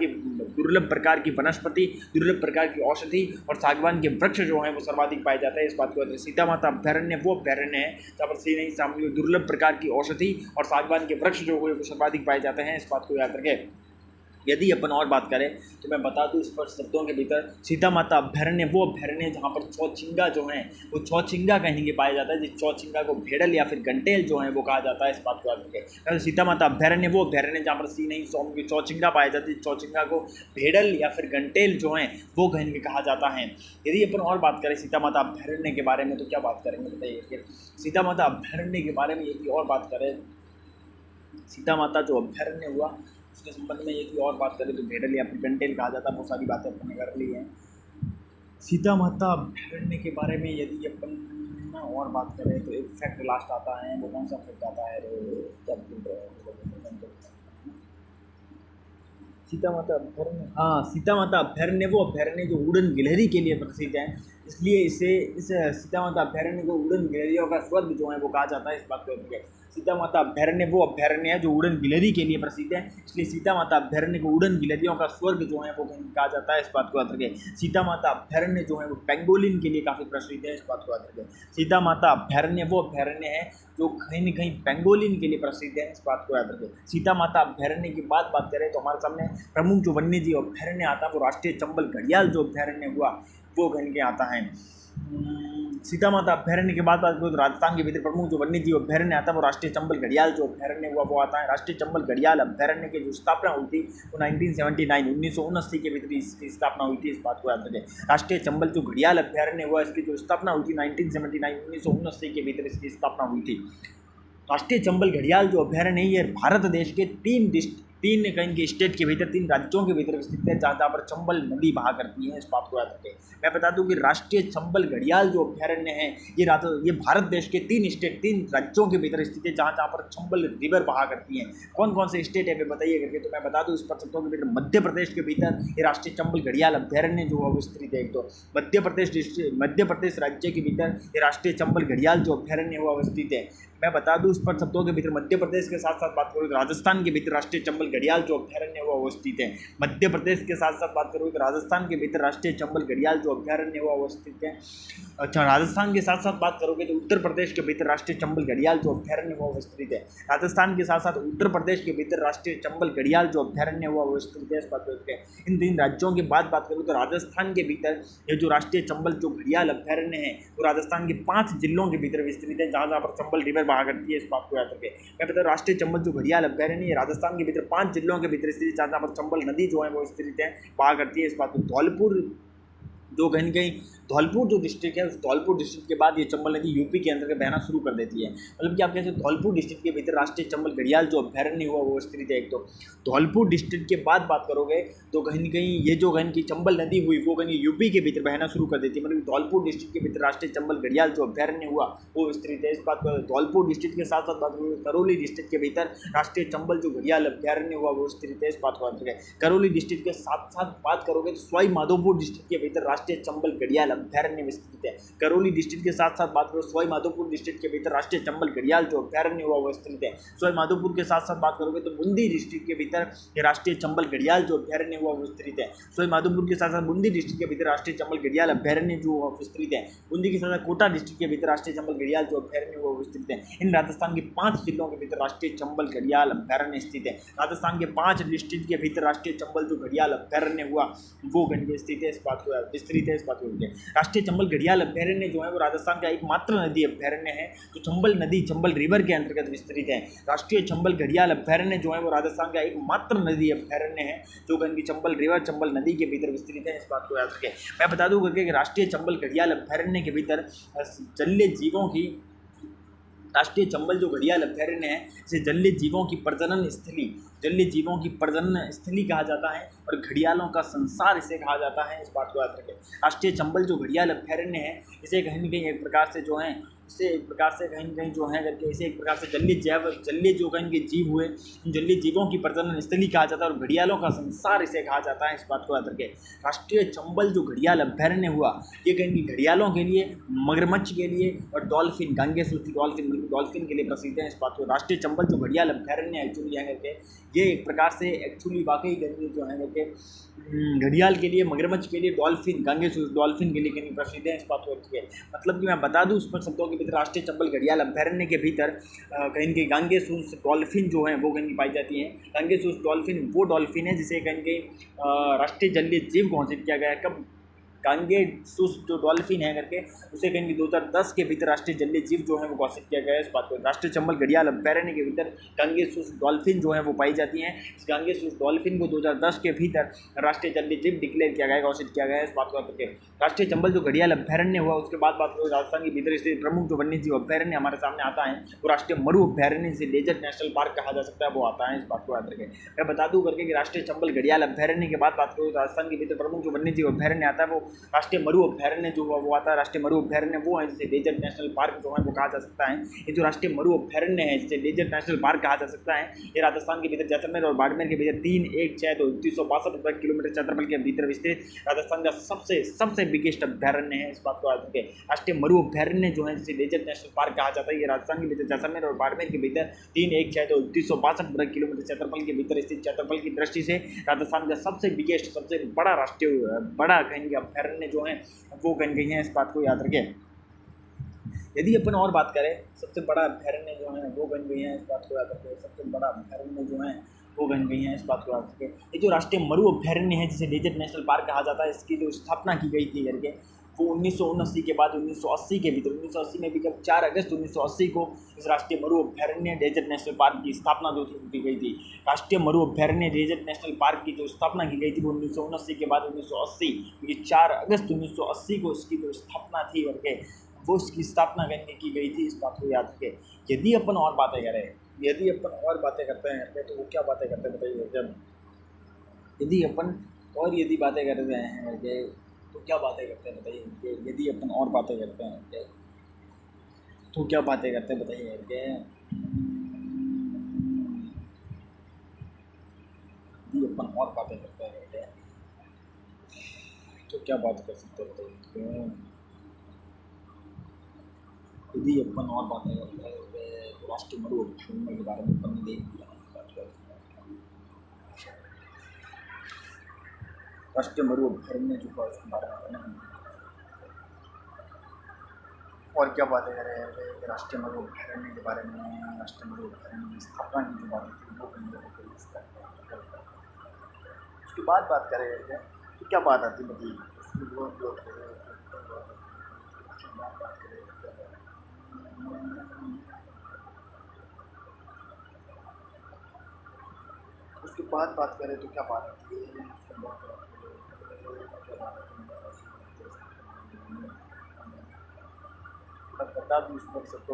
की वनस्पति, दुर्लभ प्रकार की औषधि और सागवान के वृक्ष जो हैं वो सर्वाधिक पाए जाते हैं। इस बात को सीता माता अभ्यारण्य वो अभ्यारण्य है जहाँ पर से नहीं सामने दुर्लभ प्रकार की औषधि और सागवान के वृक्ष जो है वो सर्वाधिक पाए जाते हैं। इस बात को याद रखें। यदि अपन और बात करें तो मैं बता दूं स्पष्ट शब्दों के भीतर सीता माता अभ्यारण्य वो अभ्यारण्य जहाँ पर चौचिंगा जो है वो चौचिंगा कहीं के पाया जाता है। जिस चौचिंगा को भेड़ल या फिर घंटेल जो है वो कहा जाता है। इस बात को याद रखें। सीता माता अभ्यारण्य वो अभ्यारण्य जहाँ पर सी नहीं सौम की चौचिंगा पाया जाती है। चौचिंगा को भेड़ल या फिर घंटेल जो है वो कहीं के कहा जाता है। यदि अपन और बात करें सीता माता अभ्यारण्य के बारे में तो क्या बात करेंगे बताइए। सीता माता अभ्यारण्य के बारे में यदि और बात करें सीता माता जो अभ्यारण्य हुआ उसके संबंध में यदि और बात करें तो भेड़ल या फिर घंटेल कहा जाता है। बहुत सारी बातें अपन ने कर ली हैं। सीता माता अभ्यारण्य के बारे में यदि अपन और बात करें तो एक फैक्ट लास्ट आता है। वो कौन सा फैक्ट आता है? सीता माता अभ्यारण्य, हाँ सीता माता अभ्यारण्य वो अभ्यारण्य जो उड़न गिलहरी के लिए प्रसिद्ध है। इसलिए इस सीता माता अभ्यारण्य को उड़न गिलहरियों का स्वर्ग जो है वो कहा जाता है। इस बात को सीता माता अभ्यारण्य वो अभ्यारण्य है जो उड़न गिलहरी के लिए प्रसिद्ध है। इसलिए सीता माता अभ्यारण्य को उड़न गिलहरियों का स्वर्ग जो है वो कहा जाता है। इस बात को याद रखें। सीता माता अभ्यारण्य जो है वो पेंगोलिन के लिए काफ़ी प्रसिद्ध है। इस बात को याद रखें। सीता माता अभ्यारण्य वो अभ्यारण्य है जो कहीं न कहीं पेंगोलिन के लिए प्रसिद्ध है। इस बात को याद रखें। सीता माता अभ्यारण्य की बात करें तो हमारे सामने प्रमुख जो वन्य जीव अभ्यारण्य आता है वो राष्ट्रीय चंबल घड़ियाल जो अभ्यारण्य हुआ वो कहीं के आता है। सीता माता अभ्यारण्य के बाद तो राजस्थान के भीतर प्रमुख जो वन्य जीव अभ्यारण्य आता है वो राष्ट्रीय चंबल घड़ियाल जो अभ्यारण्य हुआ वो आता है। राष्ट्रीय चंबल घड़ियाल अभ्यारण्य की जो स्थापना हुई थी वो 1979 के भीतर इसकी स्थापना हुई थी। इस बात को याद रखें। राष्ट्रीय चंबल जो घड़ियाल अभ्यारण्य हुआ इसकी जो स्थापना हुई थी 1979 के भीतर इसकी स्थापना हुई थी। राष्ट्रीय चंबल घड़ियाल जो अभ्यारण्य है ये भारत देश के तीन कहीं के स्टेट के भीतर, 3 राज्यों के भीतर स्थित है, जहाँ पर चंबल नदी बहा करती है। इस बात को याद रखें। मैं बता दूं कि राष्ट्रीय चंबल घड़ियाल जो अभ्यारण्य है ये भारत देश के 3 राज्यों के भीतर स्थित है, जहाँ पर चंबल रिवर बहा करती है। कौन कौन से स्टेट है वे बताइए करके, तो मैं बता दूं इस पर सबको के भीतर मध्य प्रदेश के भीतर ये राष्ट्रीय चंबल घड़ियाल अभ्यारण्य जो है वो स्थित है। एक तो मध्य प्रदेश राज्य के भीतर ये राष्ट्रीय चंबल घड़ियाल जो अभ्यारण्य हुआ अवस्थित है। मैं बता दूं इस पर शब्दों के भीतर मध्य प्रदेश के साथ साथ बात करूँ तो राजस्थान के भीतर राष्ट्रीय चंबल घड़ियाल जो अभ्यारण्य हुआ अवस्थित है। मध्य प्रदेश के साथ साथ बात करूँ तो राजस्थान के भीतर राष्ट्रीय चंबल घड़ियाल जो अभ्यारण्य हुआ अवस्थित है। अच्छा, राजस्थान के साथ साथ बात करोगे तो उत्तर प्रदेश के भीतर राष्ट्रीय चंबल घड़ियाल जो अभ्यारण्य हुआ अवस्थित है। राजस्थान के साथ साथ उत्तर प्रदेश के भीतर राष्ट्रीय चंबल घड़ियाल जो अभ्यारण्य हुआ अवस्थित है। इस बात को इन 3 राज्यों की बात करूँ तो राजस्थान के भीतर ये जो राष्ट्रीय चंबल जो घड़ियाल अभ्यारण्य है वो राजस्थान के 5 जिलों के भीतर विस्तृत है, जहाँ पर चंबल रिवर बहा करती है। इस बात को याद रखें। मैं बता राष्ट्रीय चंबल जो घड़ियाल अभ्यारण्य है राजस्थान के भीतर 5 जिलों के भीतर स्थित, जहाँ पर चंबल नदी जो है वो स्थित है, बहा करती है। इस बात को धौलपुर जो कहीं धौलपुर जो डिस्ट्रिक्ट है उस धौलपुर डिस्ट्रिक्ट के बाद ये चंबल नदी यूपी के अंदर बहना शुरू कर देती है। मतलब कि आप कैसे धौलपुर डिस्ट्रिक्ट के भीतर राष्ट्रीय चंबल घड़ियाल जो अभ्यारण्य हुआ वो स्थित है। एक तो धौलपुर डिस्ट्रिक्ट के बाद बात करोगे तो कहीं ये जो कहीं की चंबल नदी हुई वो कहीं यूपी के भीतर बहना शुरू कर देती है। मतलब धौलपुर डिस्ट्रिक्ट के भीतर राष्ट्रीय चंबल घड़ियाल जो अभ्यारण्य हुआ वो स्थित है। इस बात पर धौलपुर डिस्ट्रिक्ट के साथ साथ बात करोगे करौली डिस्ट्रिक्ट के भीतर राष्ट्रीय चंबल जो घड़ियाल अभ्यारण्य हुआ वो स्थित है। इस बात को याद रखें। करौली डिस्ट्रिक्ट के साथ साथ बात करोगे तो सवाई माधोपुर डिस्ट्रिक्ट के भीतर राष्ट्रीय चंबल घड़ियाल अभ्यारण्य में स्थित है। करौली डिस्ट्रिक्ट के साथ साथ बात करो सवाई माधोपुर डिस्ट्रिक्ट के भीतर राष्ट्रीय चंबल घड़ियाल जो अभ्यारण्य हुआ वो स्थित है। सवाई माधोपुर के साथ साथ बात करोगे तो बूंदी डिस्ट्रिक्ट के भीतर राष्ट्रीय चंबल घड़ियाल जो अभ्यारण्य हुआ वो स्थित है। सवाई माधोपुर के साथ साथ बूंदी डिस्ट्रिक्ट के भीतर राष्ट्रीय चंबल घड़ियाल अभ्यारण्य जो स्थित है। बूंदी के साथ साथ कोटा डिस्ट्रिक्ट के भीतर राष्ट्रीय चंबल घड़ियाल जो अभ्यारण्य हुआ वो स्थित है। इन राजस्थान के 5 जिलों के भीतर राष्ट्रीय चंबल घड़ियाल अभ्यारण्य स्थित है। राजस्थान के 5 डिस्ट्रिक्ट के भीतर राष्ट्रीय चंबल जो घड़ियाल अभ्यारण्य हुआ वो गंगे स्थित है। इस बात को विस्तृत है। इस बात को राष्ट्रीय चंबल घड़ियाल अभ्यारण्य जो है वो राजस्थान का एकमात्र नदी अभ्यारण्य है जो चंबल नदी चंबल रिवर के अंतर्गत विस्तृत है। राष्ट्रीय चंबल घड़ियाल अभ्यारण्य जो है वो राजस्थान का एकमात्र नदी अभ्यारण्य है जो गंगी चंबल रिवर चंबल नदी के भीतर विस्तृत है। इस बात को याद रखें। मैं बता दूं कि राष्ट्रीय चंबल घड़ियाल अभ्यारण्य के भीतर जलीय जीवों की राष्ट्रीय चंबल जो घड़ियाल अभ्यारण्य है इसे जलीय जीवों की प्रजनन स्थली कहा जाता है और घड़ियालों का संसार इसे कहा जाता है। इस बात को याद रखें। राष्ट्रीय चंबल जो घड़ियाल अभ्यारण्य है इसे कहीं न कहीं एक प्रकार से जो है इसे एक प्रकार से कहीं न कहीं जो है करके इसे एक प्रकार से जलीय जो कहीं के जीव हुए जलीय जीवों की प्रजनन स्थली कहा जाता है और घड़ियालों का संसार इसे कहा जाता है। इस बात को याद रखें। राष्ट्रीय चंबल जो घड़ियाल अभ्यारण्य हुआ ये कहीं की घड़ियालों के लिए, मगरमच्छ के लिए और डॉल्फिन गांगेसूत्री डॉल्फिन के लिए प्रसिद्ध है। इस बात को राष्ट्रीय चंबल जो घड़ियाल अभ्यारण्य एक्चुअली है करके ये एक प्रकार से एक्चुअली वाकई जो है करके घड़ियाल के लिए, मगरमच्छ के लिए, डॉल्फिन गांगेसूत्री डॉल्फिन के लिए कहीं प्रसिद्ध है। इस बात को मतलब कि मैं बता दूं उस पर शब्दों के भीतर राष्ट्रीय चंबल घड़ियाल अभ्यारण्य के भीतर कहीं के गांगेसूस डॉल्फिन जो है वो कहीं पाई जाती है। गांगेसूस डॉल्फिन वो डॉल्फिन है जिसे कहीं के राष्ट्रीय जलीय जीव घोषित किया गया है। कब गांगेसूस जो डॉल्फिन है करके उसे कहीं 2010 के भीतर राष्ट्रीय जलीय जीव जो है वो घोषित किया गया है। इस बात को राष्ट्रीय चंबल घड़ियाल अभ्यारण्य के भीतर गांगेसूस डॉल्फिन जो है वो पाई जाती हैं। इस गांगेसूस डॉल्फिन को 2010 के भीतर राष्ट्रीय जलीय जीव डिक्लेयर किया गया, घोषित किया गया है। इस बात को करके राष्ट्रीय चंबल जो घड़ियाल अभ्यारण्य हुआ उसके बाद बात करें राजस्थान के भीतर स्थित प्रमुख जो वन्यजीव अभ्यारण्य हमारे सामने आता है वो राष्ट्रीय मरु अभ्यारण्य से डेजर्ट नेशनल पार्क कहा जा सकता है वो आता है। इस बात को याद रखें। मैं बता दूं करके कि राष्ट्रीय चंबल घड़ियाल अभ्यारण्य के बाद बात करूँ राजस्थान के भीतर प्रमुख जो वन्यजीव अभ्यारण्य आता है वो राष्ट्रीय मरु अभ्यारण्य जो हुआ वो आता है। राष्ट्रीय मरु अभ्यारण्य वो है जिसे डेजर्ट नेशनल पार्क जो है वो कहा जा सकता है। ये जो राष्ट्रीय मरु अभ्यारण्य है जिसे डेजर्ट नेशनल पार्क कहा जा सकता है ये राजस्थान के भीतर जैसलमेर और बाड़मेर के भीतर 3,162,362 वर्ग किलोमीटर क्षेत्रफल के भीतर विस्तृत राजस्थान का सबसे बिगेस्ट अभ्यारण्य है। इस बात को याद रखें। राष्ट्रीय मरु अभ्यारण्य जो है जिसे डेजर्ट नेशनल पार्क कहा जाता है ये राजस्थान के भीतर जैसलमेर और बाड़मेर के भीतर 3,162,362 वर्ग किलोमीटर क्षेत्रफल के भीतर स्थित क्षेत्रफल की दृष्टि से राजस्थान का सबसे बिगेस्ट सबसे बड़ा राष्ट्रीय बड़ा कहेंगे अभ्यारण्य जो है वो बन गई हैं। इस बात को याद रखें। यदि अपन और बात करें सबसे बड़ा अभ्यारण्य जो है वो बन गई हैं। इस बात को याद रखें। सबसे बड़ा अभ्यारण्य जो है वो बन गई हैं। इस बात को याद रखें। ये जो राष्ट्रीय मरु अभ्यारण्य है जिसे डेजर्ट नेशनल पार्क कहा जाता है इसकी जो स्थापना की गई थी करके वो 1979 के बाद 1980 के भीतर 1980 में भी कब 4 अगस्त 1980 को इस राष्ट्रीय मरु अभ्यारण्य डेजर्ट नेशनल पार्क की स्थापना जो की गई थी। राष्ट्रीय मरु अभ्यारण्य डेजर्ट नेशनल पार्क की जो स्थापना की गई थी वो 1979 के बाद 1980 क्योंकि 4 अगस्त 1980 को इसकी जो स्थापना थी करके वो इसकी स्थापना करने की गई थी। इस बात को याद रखें। यदि अपन और बातें करें यदि अपन और बातें करते हैं तो वो क्या बातें करते हैं बताइए। जब यदि अपन और यदि बातें कर रहे हैं तो क्या बातें करते हैं बताइए। यदि अपन और बातें करते हैं तो क्या बातें करते हैं बताइए। यदि अपन और बातें करते हैं तो क्या बात कर सकते हैं बताइए। यदि अपन और बातें करते हैं तो राष्ट्रीय मरु अभ्यारण्य के बारे में अपन ने देख लिया। राष्ट्रीय मरु अभ्यारण्य जो है उसके बारे में और क्या बातें कर रहे हैं। राष्ट्रीय मरु अभ्यारण्य के बारे में, राष्ट्रीय मरु अभ्यारण्य की स्थापना की जो बात थी वो उसके बाद बात कर रहे थे तो क्या बात आती बताइए। उसके बाद बात करें तो क्या बात आती है। बता दूँ उसमें सबको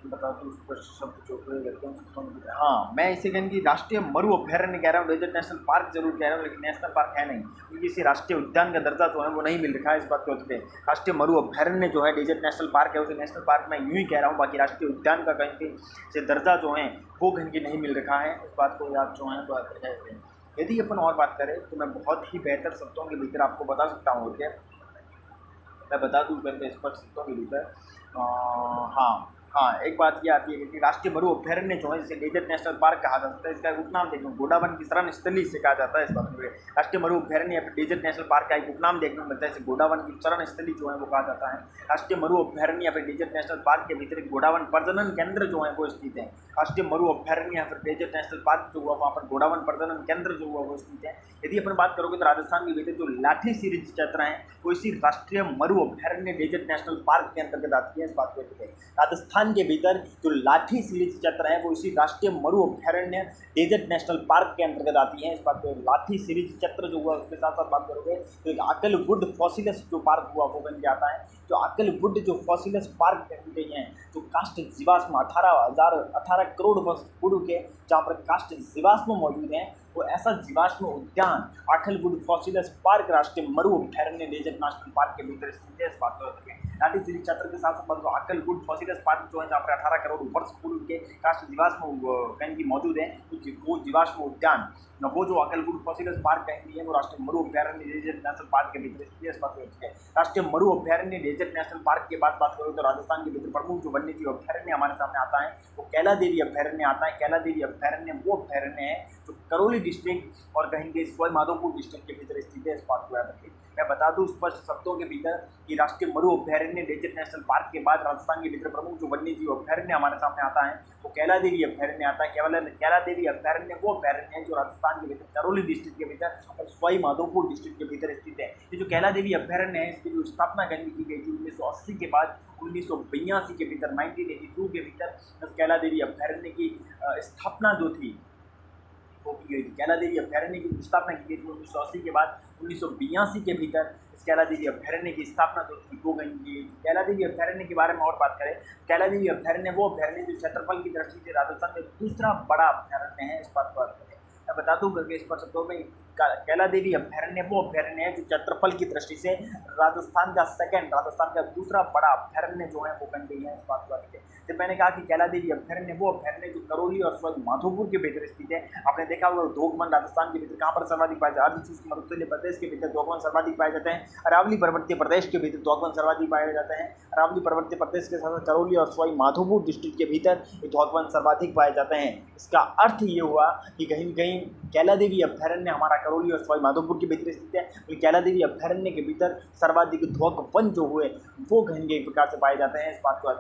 बता दूँ उस पर शब्द जो करते हैं। हाँ, मैं इसे कहने की राष्ट्रीय मरु अभ्यारण्य कह रहा हूँ, डेजर्ट नेशनल पार्क जरूर कह रहा हूँ, लेकिन नेशनल पार्क है नहीं, क्योंकि इसे राष्ट्रीय उद्यान का दर्जा जो है वो नहीं मिल रखा है। इस बात को पे राष्ट्रीय मरु अभ्यारण्य जो है डेजर्ट नेशनल पार्क है, उसे नेशनल पार्क मैं यूँ ही कह रहा हूँ, बाकी राष्ट्रीय उद्यान का कहीं से दर्जा जो है वो कहीं की नहीं मिल रखा है। इस बात को याद जो है बात रखें। यदि अपन और बात करें तो मैं बहुत ही बेहतर शब्दों के भीतर आपको बता सकता हूँ। क्या मैं बता दूँ करके स्पष्ट शब्दों के भीतर। हाँ, एक बात ये आती है कि राष्ट्रीय मरु अभ्यारण्य जो है जिसे डेजर्ट नेशनल पार्क कहा जा सकता है, इसका उपनाम देखो गोडावन की शरण स्थली से कहा जाता है। इस बात में राष्ट्रीय मरु अभ्यारण्य या फिर डेजर्ट नेशनल पार्क का एक उपनाम देखने को मिलता है, इसे गोडावन की शरण स्थली जो है वो कहा जाता है। राष्ट्रीय मरु अभ्यारण्य या फिर डेजर्ट नेशनल पार्क के भीतर एक गोडावन प्रजनन केंद्र जो है वो स्थित है। राष्ट्रीय मरु अभ्यारण्य या फिर डेजर्ट नेशनल पार्क जो हुआ वहाँ पर गोडावन प्रजनन केंद्र जो हुआ वो स्थित है। यदि अपन बात करोगे तो राजस्थान के भीतर जो लाठी सीरीज क्षेत्र है वो इसी राष्ट्रीय मरु अभ्यारण्य डेजर्ट नेशनल पार्क के अंतर्गत आती है। इस बात को राजस्थान के भीतर जो लाठी सीरीज क्षेत्र है वो इसी राष्ट्रीय मरु अभ्यारण्य डेजर्ट नेशनल पार्क के अंतर्गत आती है। इस बात को लाठी सीरीज क्षेत्र जो हुआ उसके साथ साथ बात करोगे तो एक आकलवुड फॉसिलस जो पार्क हुआ वो बन के आता है। जो आकलवुड जो फॉसिलस पार्क कहती गई हैं, जो काष्ठ जीवाश्म 18 करोड़ वर्ष पूर्व के जहाँ पर काष्ठ जीवाश्म मौजूद हैं, वो ऐसा जीवाश्म उद्यान आकलवुड फॉसिलस पार्क राष्ट्रीय मरु अभ्यारण्य डेजर्ट नेशनल पार्क के भीतर स्थित है। इस बात को लाठी सीरीज क्षेत्र के साथ साथ आकलवुड फॉसिलस पार्क जो है जहाँ पर 18 करोड़ वर्ष पूर्व के काष्ठ जीवाश्म कहीं की मौजूद है, वो जीवाश्म उद्यान वो जो आकलवुड फॉसिलस पार्क कहीं है वो राष्ट्रीय मरु अभ्यारण्य डेजर्ट नेशनल पार्क के भीतर स्थित है। इस बात को राष्ट्रीय मरु अभ्यारण्य डेजर्ट नेशनल पार्क के बाद बात करो तो राजस्थान के भीतर प्रमुख जो वन्यजीव अभ्यारण्य हमारे सामने आता है वो कैला देवी अभ्यारण्य आता है। कैला देवी अभ्यारण्य वो अभ्यारण्य है जो करौली डिस्ट्रिक्ट और कहीं के सवाई माधोपुर डिस्ट्रिक्ट के भीतर स्थित है। इस बात को याद रखिए। मैं बता दूं स्पष्ट शब्दों के भीतर कि राष्ट्रीय मरु अभ्यारण्य डेजर्ट नेशनल पार्क के बाद राजस्थान के भीतर प्रमुख जो वन्यजीव अभ्यारण्य हमारे सामने आता है वो कैला देवी अभ्यारण्य आता है। केवल कैला देवी अभ्यारण्य वो अभ्यारण्य है जो राजस्थान के भीतर करौली डिस्ट्रिक्ट के भीतर और सवाई माधोपुर डिस्ट्रिक्ट के भीतर स्थित है। ये जो कैला देवी अभ्यारण्य है इसकी जो स्थापना कहीं की गई थी 1980 के बाद 1982 के भीतर 1982 के भीतर कैला देवी अभ्यारण्य की स्थापना जो थी वो की गई थी। कैला देवी अभ्यारण्य की स्थापना की गई थी 1980 के बाद 1982 के भीतर इस कैला देवी अभ्यारण्य की स्थापना जो थी वो गई थी। कैला देवी अभ्यारण्य के बारे में और बात करें, कैला देवी अभ्यारण्य वो अभ्यारण्य जो क्षेत्रफल की दृष्टि से राजस्थान में दूसरा बड़ा अभ्यारण्य है। इस बात को मैं बता दूं करके इस पर शब्दों में कैला देवी अभ्यारण्य वो अभ्यारण्य है जो क्षेत्रफल की दृष्टि से राजस्थान का दूसरा बड़ा अभ्यारण्य जो है वो बन गई है। इस बात को जब मैंने कहा कि कैला देवी अभ्यारण्य वो अभ्यारण्य जो करौली और सवाई माधोपुर के भीतर स्थित है। आपने देखा होगा दोगमन राजस्थान के भीतर कहाँ पर सर्वाधिक पाए जाते हैं, अर्धशुष्क मरुस्थलीय प्रदेश के भीतर दोगमन सर्वाधिक पाए जाते हैं। अरावली पर्वतीय प्रदेश के भीतर दोगमन सर्वाधिक पाए जाते हैं। अरावली पर्वतीय प्रदेश के साथ करौली और सवाई माधोपुर डिस्ट्रिक्ट के भीतर ये दोगमन सर्वाधिक पाए जाते हैं। इसका अर्थ ये हुआ कि कहीं कहीं कैला देवी अभ्यारण्य हमारा करौली और सवाई माधोपुर के भीतर स्थित है, और कैला देवी अभ्यारण्य के भीतर सर्वाधिक ध्वक वन जो हुए वो कहीं एक प्रकार से पाए जाते हैं। इस बात को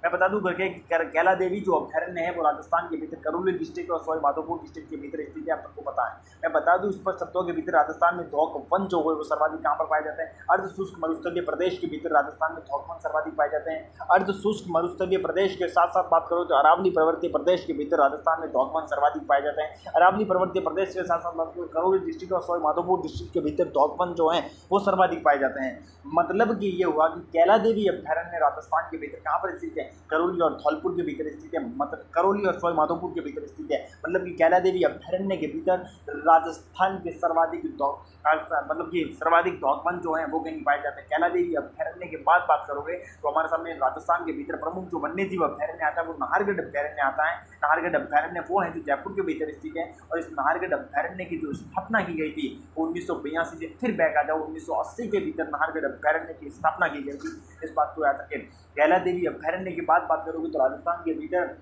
मैं बता दूं करके कैला देवी जो अभ्यारण्य है वो राजस्थान के भीतर करौली डिस्ट्रिक्ट और सवाई माधोपुर डिस्ट्रिक्ट के भीतर स्थित है। आपको पता है। मैं बता दूं इस पर शब्दों के भीतर राजस्थान में ध्वक वन जो हुए वो सर्वाधिक कहाँ पर पाए जाते हैं, अर्धशुष्क मरुस्थलीय प्रदेश के भीतर राजस्थान में ध्वक वन सर्वाधिक पाए जाते हैं। अर्धशुष्क मरुस्थलीय प्रदेश के साथ साथ बात करो तो अरावली पर्वतीय प्रदेश के भीतर राजस्थान में ध्वक वन सर्वाधिक पाए जाते हैं। अरावली पर्वतीय प्रदेश के साथ साथ बात करो करौली डिस्ट्रिक्ट और सवाई माधोपुर डिस्ट्रिक्ट के भीतर डॉग जो हैं वो सर्वाधिक पाए जाते हैं। मतलब कि ये हुआ कि कैला देवी अभ्यारण्य राजस्थान के भीतर कहाँ पर स्थित है, करौली और धौलपुर के भीतर स्थित है। मतलब करौली और सवाई माधोपुर के भीतर स्थित है। मतलब कि कैला देवी अभ्यारण्य के भीतर राजस्थान के सर्वाधिक मतलब कि सर्वाधिक डॉग जो हैं वो कहीं पाए जाते हैं। कैला देवी अभ्यारण्य के बाद बात करोगे तो हमारे सामने राजस्थान के भीतर प्रमुख जो वन्य जीव अभ्यारण्य आता है वो नाहरगढ़ अभ्यारण्य आता है। नाहरगढ़ अभ्यारण्य वो है जो जयपुर के भीतर स्थित है और इस नाहरगढ़ अभ्यारण्य की जो स्थापना की गई थी वो 1982 से, फिर बैक आ जाओ 1980 के भीतर नाहरगढ़ अभ्यारण्य की स्थापना की गई थी। इस बात को याद रखें। कैला देवी अभ्यारण्य की बात करोगे तो राजस्थान के भीतर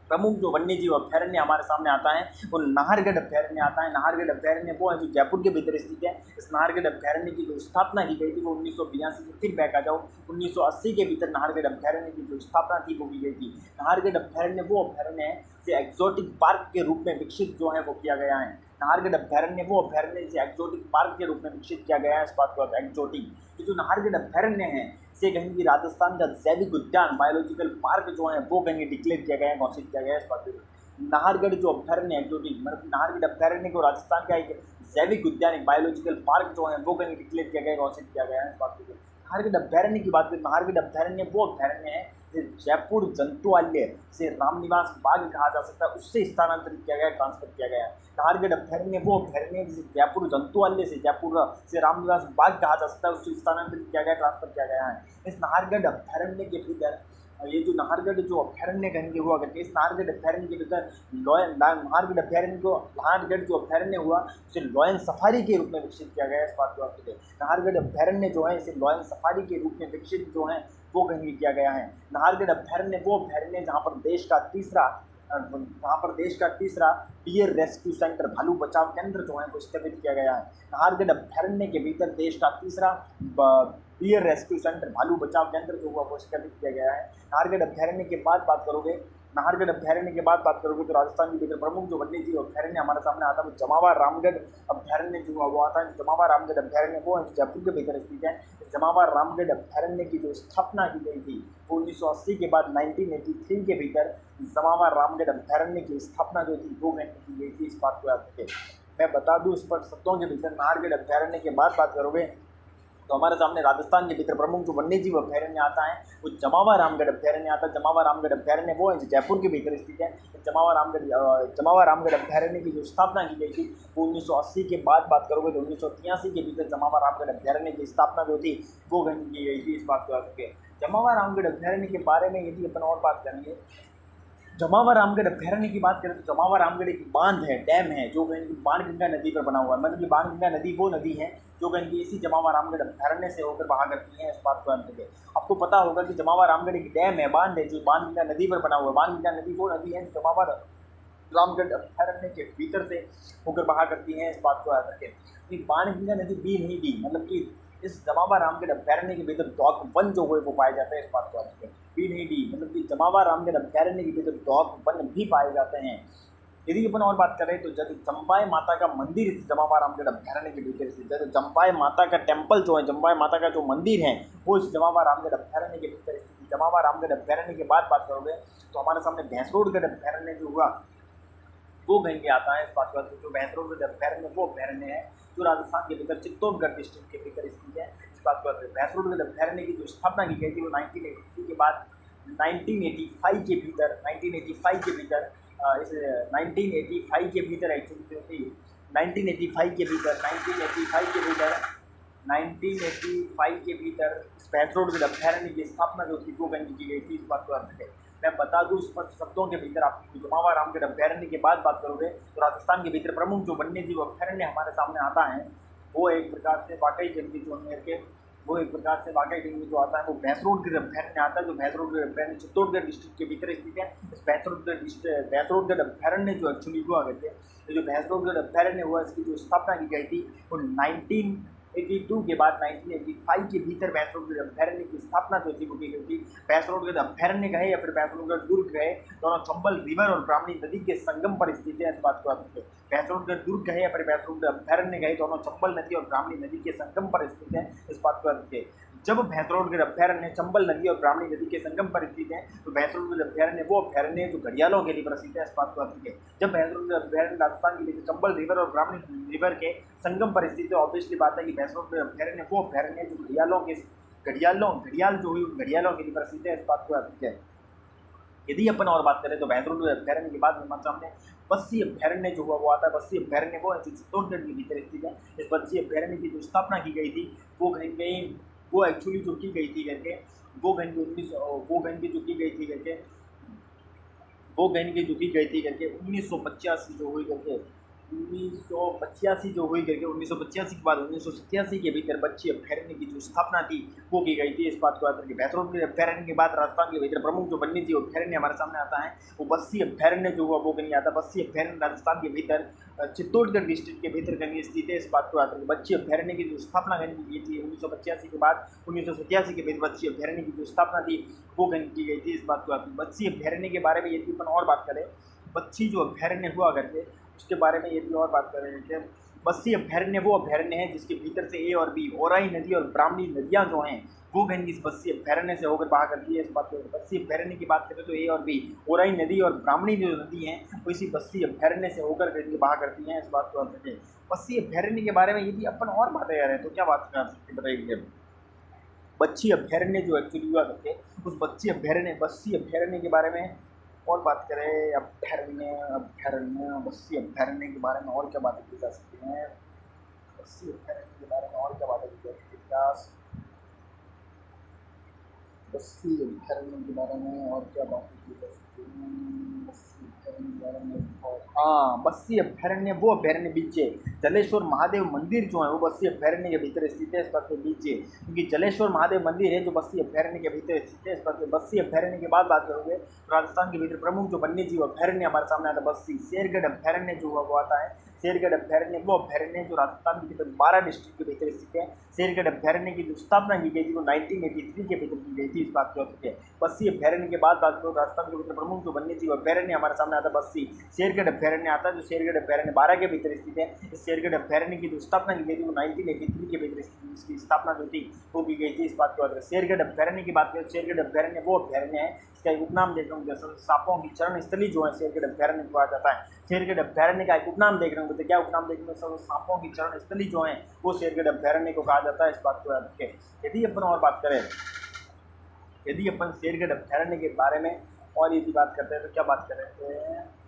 प्रमुख जो वन्य जीव अभ्यारण्य हमारे सामने आता है वो नाहरगढ़ अभ्यारण्य आता है। नाहरगढ़ अभ्यारण्य वो है जो जयपुर के भीतर स्थित है। इस नाहरगढ़ अभ्यारण्य की जो स्थापना की गई थी वो 1982 से, फिर बैक आ जाओ 1980 के भीतर नाहरगढ़ अभ्यारण्य की जो स्थापना थी वो की गई थी। नाहरगढ़ अभ्यारण्य वो अभ्यारण्य है से एक्जोटिक पार्क के रूप में विकसित जो है वो किया गया है। नाहरगढ़ अभ्यारण्य वो अभ्यारण्य से एक्जोटिक पार्क के रूप में विकसित किया गया है। इस बात को एक्जोटिक जो नाहरगढ़ अभ्यारण्य है से कहीं भी राजस्थान का जैविक उद्यान बायोलॉजिकल पार्क जो है वो कहीं डिक्लेयर किया गया है, घोषित किया गया है। इस बात को नाहरगढ़ जो अभ्यारण्य एक्जोटिक मतलब नाहरगढ़ अभ्यारण्य को राजस्थान का एक जैविक उद्यान एक बायोलॉजिकल पार्क जो है वो कहीं डिक्लेयर किया गया है, घोषित किया गया है। इस बात को नाहरगढ़ अभ्यारण्य की बात करें, नाहरगढ़ अभ्यारण्य वो अभ्यारण्य है जयपुर जंतुआलय से रामनिवास बाग कहा जा सकता है उससे स्थानांतरित किया गया, ट्रांसफर किया गया। नाहरगढ़ अभ्यारण्य वो अभ्यारण्य जिसे जयपुर जंतुआलय से जयपुर से रामनिवास बाग कहा जा सकता है उससे स्थानांतरित किया गया, ट्रांसफर किया गया है। इस नाहरगढ़ अभ्यारण्य के भीतर ये जो नाहरगढ़ जो अभ्यारण्य कहेंगे हुआ करते इस नाहरगढ़ अभ्यारण्य के भीतर नाहरगढ़ अभ्यारण्य को नाहरगढ़ जो अभ्यारण्य हुआ उसे लॉयन सफारी के रूप में विकसित किया गया। इस बात को आपके नाहरगढ़ अभ्यारण्य जो है इसे लॉयन सफारी के रूप में विकसित जो है वो कहीं किया गया है। नाहरगढ़ अभ्यारण्य वो अभ्यारण्य जहाँ पर देश का तीसरा डियर रेस्क्यू सेंटर भालू बचाव केंद्र जो है वो स्थापित किया गया है। नाहरगढ़ अभ्यारण्य के भीतर देश का तीसरा डियर रेस्क्यू सेंटर भालू बचाव केंद्र जो हुआ वो स्थापित किया गया है। नाहरगढ़ अभ्यारण्य के बाद बात करोगे नाहरगढ़ अभ्यारण्य के बाद बात करोगे तो राजस्थान के भीतर प्रमुख जो वन्य जीव अभ्यारण्य हमारे सामने आता है वो जमावा रामगढ़ अभ्यारण्य जो वो आता है। जमावा रामगढ़ अभ्यारण्य वो जयपुर के भीतर स्थित है। जमावा रामगढ़ अभ्यारण्य की जो स्थापना की गई थी वो 1980 के बाद 1983 के भीतर जमावा रामगढ़ अभ्यारण्य की स्थापना जो थी वो की गई थी। इस बात को याद रखें। मैं बता दूँ स्पष्ट शब्दों के भीतर नाहरगढ़ अभ्यारण्य के बाद बात करोगे तो हमारे सामने राजस्थान के भीतर प्रमुख जो वन्य जीव अभ्यारण्य आता है वो जमावा रामगढ़ अभ्यारण्य आता है। जमावा रामगढ़ अभ्यारण्य वो है जयपुर के भीतर स्थित है। जमावा रामगढ़ अभ्यारण्य की जो स्थापना की गई थी वो 1980 के बाद बात करोगे तो 1983 के भीतर जमावा रामगढ़ अभ्यारण्य की स्थापना जो थी वो की गई थी। इस बात को याद रखें। जमावा रामगढ़ अभ्यारण्य के बारे में यदि अपन और बात करेंगे जमावा रामगढ़ अभ्यारण्य की बात करें तो जमावा रामगढ़ एक बांध है, डैम है जो बाणगंगा नदी पर बना हुआ है। मतलब कि बाणगंगा नदी वो नदी है जो कहीं इसी जमावा रामगढ़ अभ्यारण्य से होकर बहा करती है। इस बात को याद रखें। आपको पता होगा कि जमावा रामगढ़ एक डैम है, बांध है जो बाणगंगा नदी पर बना हुआ है। बाणगंगा नदी वो नदी है जो जमावा रामगढ़ अभ्यारण्य के भीतर से होकर बहा करती है। इस बात को याद रखें। बाणगंगा नदी बी नहीं डी मतलब कि इस जमावा रामगढ़ अभ्यारण्य के भीतर डॉग वन जो है वो पाए जाते हैं। इस बात को याद रखें। बी नहीं डी मतलब कि जमावा रामगढ़ अभ्यारण्य के भीतर डॉग वन भी पाए जाते हैं। यदि अपन और बात करें तो जब चंपाई माता का मंदिर जमावा रामगढ़ अभ्यारण्य के भीतर से जब चंपाई माता का टेम्पल जो है चंपाई माता का जो मंदिर है वो इस जमावा रामगढ़ अभ्यारण्य के भीतर स्थित। जमावा रामगढ़ अभ्यारण्य के बाद बात करोगे तो हमारे सामने भैंसरोडगढ़ अभ्यारण्य जो हुआ वो कहीं के आता है। इस बात को जो भैंसरोडगढ़ अभ्यारण्य वो अभ्यारण्य है जो राजस्थान के भीतर चित्तौड़गढ़ डिस्ट्रिक्ट के भीतर स्थित है। इस बात को भैंसरोडगढ़ अभ्यारण्य की जो स्थापना की गई थी वो 1983 के बाद 1985 के भीतर इस 1985 के भीतर एक्चुअली थी 1985 के भीतर इस भैंसरोडगढ़ अभ्यारण्य की स्थापना जो थी वो कहीं की गई थी। इस बात को याद रखें। मैं बता दूं स्पष्ट शब्दों के भीतर आपको जमावा रामगढ़ अभ्यारण्य के बाद बात करोगे तो राजस्थान के भीतर प्रमुख जो वन्य जीव अभ्यारण्य हमारे सामने आता है वो एक प्रकार से वाकई जंगली जोनमेर के जो आता है वो भैंसरोडगढ़ अभ्यारण्य आता है। जो भैंसरोडगढ़ अभ्यारण्य चित्तौड़गढ़ डिस्ट्रिक्ट के भीतर स्थित है। इस भैंसरोडगढ़ अभ्यारण्य जो एक्चुअली हुआ करते हैं जो भैंसरोडगढ़ अभ्यारण्य हुआ इसकी जो स्थापना की गई थी वो 1982 के बाद 1985 के भीतर भैंसरोडगढ़ अभ्यारण्य की स्थापना जो थी वो की गई थी। भैंसरोडगढ़ अभ्यारण्य कहे या फिर भैंसरोडगढ़ दुर्ग कहे दोनों चंबल रिवर और ब्राह्मणी नदी के संगम पर स्थित है। इस बात को आप भैंसरोडगढ़ दुर्ग कहे या फिर भैंसरोडगढ़ अभ्यारण्य कहे दोनों चंबल नदी और ब्राह्मणी नदी के संगम पर स्थित है। इस बात को जब भैंसरोड अभ्यारण्य चंबल नदी और ब्राह्मणी नदी के संगम पर स्थित है, तो भैंसरोड अभ्यारण्य वो अभ्यारण्य है जो घड़ियालों के लिए प्रसिद्ध है। इस बात को याद रखें। जब भैंसरोड अभ्यारण्य राजस्थान के लिए चंबल रिवर और ब्राह्मणी रिवर के संगम पर स्थित है, ऑब्वियसली बात है कि भैंसरोड अभ्यारण्य वो अभ्यारण्य है जो घड़ियाल जो हुई घड़ियालों के लिए प्रसिद्ध है। इस बात को याद रखें। यदि अपन और बात करें तो भैंसरोड अभ्यारण्य के बाद हमारे सामने बस्सी अभ्यारण्य जो हुआ वो आता है। बस्सी अभ्यारण्य वो है जो चित्तौड़गढ़ के भीतर स्थित है। इस बस्सी अभ्यारण्य की जो स्थापना की गई थी वो कहीं कहीं वो एक्चुअली जो की गई थी करके वो कहीं की जो की गई थी करके 1985 जो हुई करके 1985 जो हुई करके 1985 के बाद 1987 के भीतर बच्ची अभ्यारण्य की जो स्थापना थी वो की गई थी। इस बात को याद रखिए। भैंसरोड के अभ्यारण्य के बाद राजस्थान के भीतर प्रमुख जो वन्य जीव अभ्यारण्य हमारे सामने आता है वो बस्सी अभ्यारण्य जो हुआ वो कहीं आता है। बस्सी अभ्यारण्य राजस्थान के भीतर चित्तौड़गढ़ डिस्ट्रिक्ट के भीतर कहीं स्थित है। इस बात को याद रखिए। बच्ची अभ्यारण्य की जो स्थापना कहीं की गई थी 1985 के बाद 1987 के भीतर बच्ची अभ्यारण्य की जो स्थापना थी वो कहीं की गई थी। इस बात को याद रखिए। बच्ची अभ्यारण्य के बारे में यदि अपन और बात करें, बच्ची जो अभ्यारण्य हुआ करके उसके बारे में यदि और बात करें कि बस्सी अभ्यारण्य वो अभ्यारण्य है जिसके भीतर से ए और बी ओराई नदी और ब्राह्मणी नदियाँ जो हैं वो कहीं इस बस्सी अभ्यारण्य से होकर बहा करती है। इस बात को बस्सी अभ्यारण्य की बात करें तो ए और बी ओराई नदी और ब्राह्मणी जो नदी हैं वो इसी बस्सी अभ्यारण्य से होकर कहीं बहा करती हैं। इस बात को समझिए। बस्सी अभ्यारण्य के बारे में यदि अपन और बातें करें तो क्या बात कर सकते बताइए। बच्ची अभ्यारण्य जो एक्चुअली हुआ करके उस बस्सी अभ्यारण्य के बारे में और बात करें अभ्यारण्य बस्सी अभ्यारण्य के बारे में और क्या बातें की जा सकती हैं। बस्सी अभ्यारण्य के बारे में और क्या बातें की जा सकती है। बस्सी अभ्यारण्य के बारे में और क्या बातें की जा सकती हैं। बस्सी अभ्यारण्य के बारे में हाँ, बस्सी अभ्यारण्य वो अभ्यारण्य बीच है। जलेश्वर महादेव मंदिर जो है वो बस्सी अभ्यारण्य के भीतर स्थित है। इस बात के बीच है क्योंकि जलेश्वर महादेव मंदिर है जो बस्सी अभ्यारण्य के भीतर स्थित है। इस बात बस्सी अभ्यारण्य के बाद बात करोगे तो राजस्थान के भीतर प्रमुख जो वन्य जीव अभ्यारण्य हमारे सामने आता है बस्सी शेरगढ़ अभ्यारण्य जो हुआ वो आता है। शेरगढ़ अभ्यारण्य वो अभ्यारण्य जो राजस्थान के भीतर 12 डिस्ट्रिक्ट के भीतर स्थित है। शेरगढ़ अभ्यारण्य की जो स्थापना की गई थी वो 1983 के भीतर की गई थी। इस बात की होती है। बस्सी अभ्यारण्य के बाद बात करो राजस्थान के भीतर प्रमुख जो वन्य जीव अभ्यारण्य हमारे सामने आता है बस्सी शेरगढ़ अभ्यारण्य आता है जो शेरगढ़ अभ्यारण्य 12 के भीतर स्थित है। इस शेरगढ़ अभ्यारण्य की जो स्थापना की गई थी वो 1983 के भीतर स्थित इसकी स्थापना जो थी वो की गई थी। इस बात की बात करें शेरगढ़ अभ्यारण्य की बात करें शेरगढ़ अभ्यारण्य वो अभ्यारण्य है इसका एक उपनाम देख रहे होंगे सांपों की चरण स्थली जो है शेरगढ़ अभ्यारण्य कहा जाता है। शेरगढ़ अभ्यारण्य का एक उपनाम देख रहे होंगे तो क्या उपनाम देख रहे होंगे सांपों की चरण स्थली जो है वो शेरगढ़ अभ्यारण्य को कहा जाता है। इस बात को याद रखें। यदि अपन और बात करें यदि अपन शेरगढ़ अभ्यारण्य के बारे में और यदि बात करते हैं तो क्या बात कर रहे थे।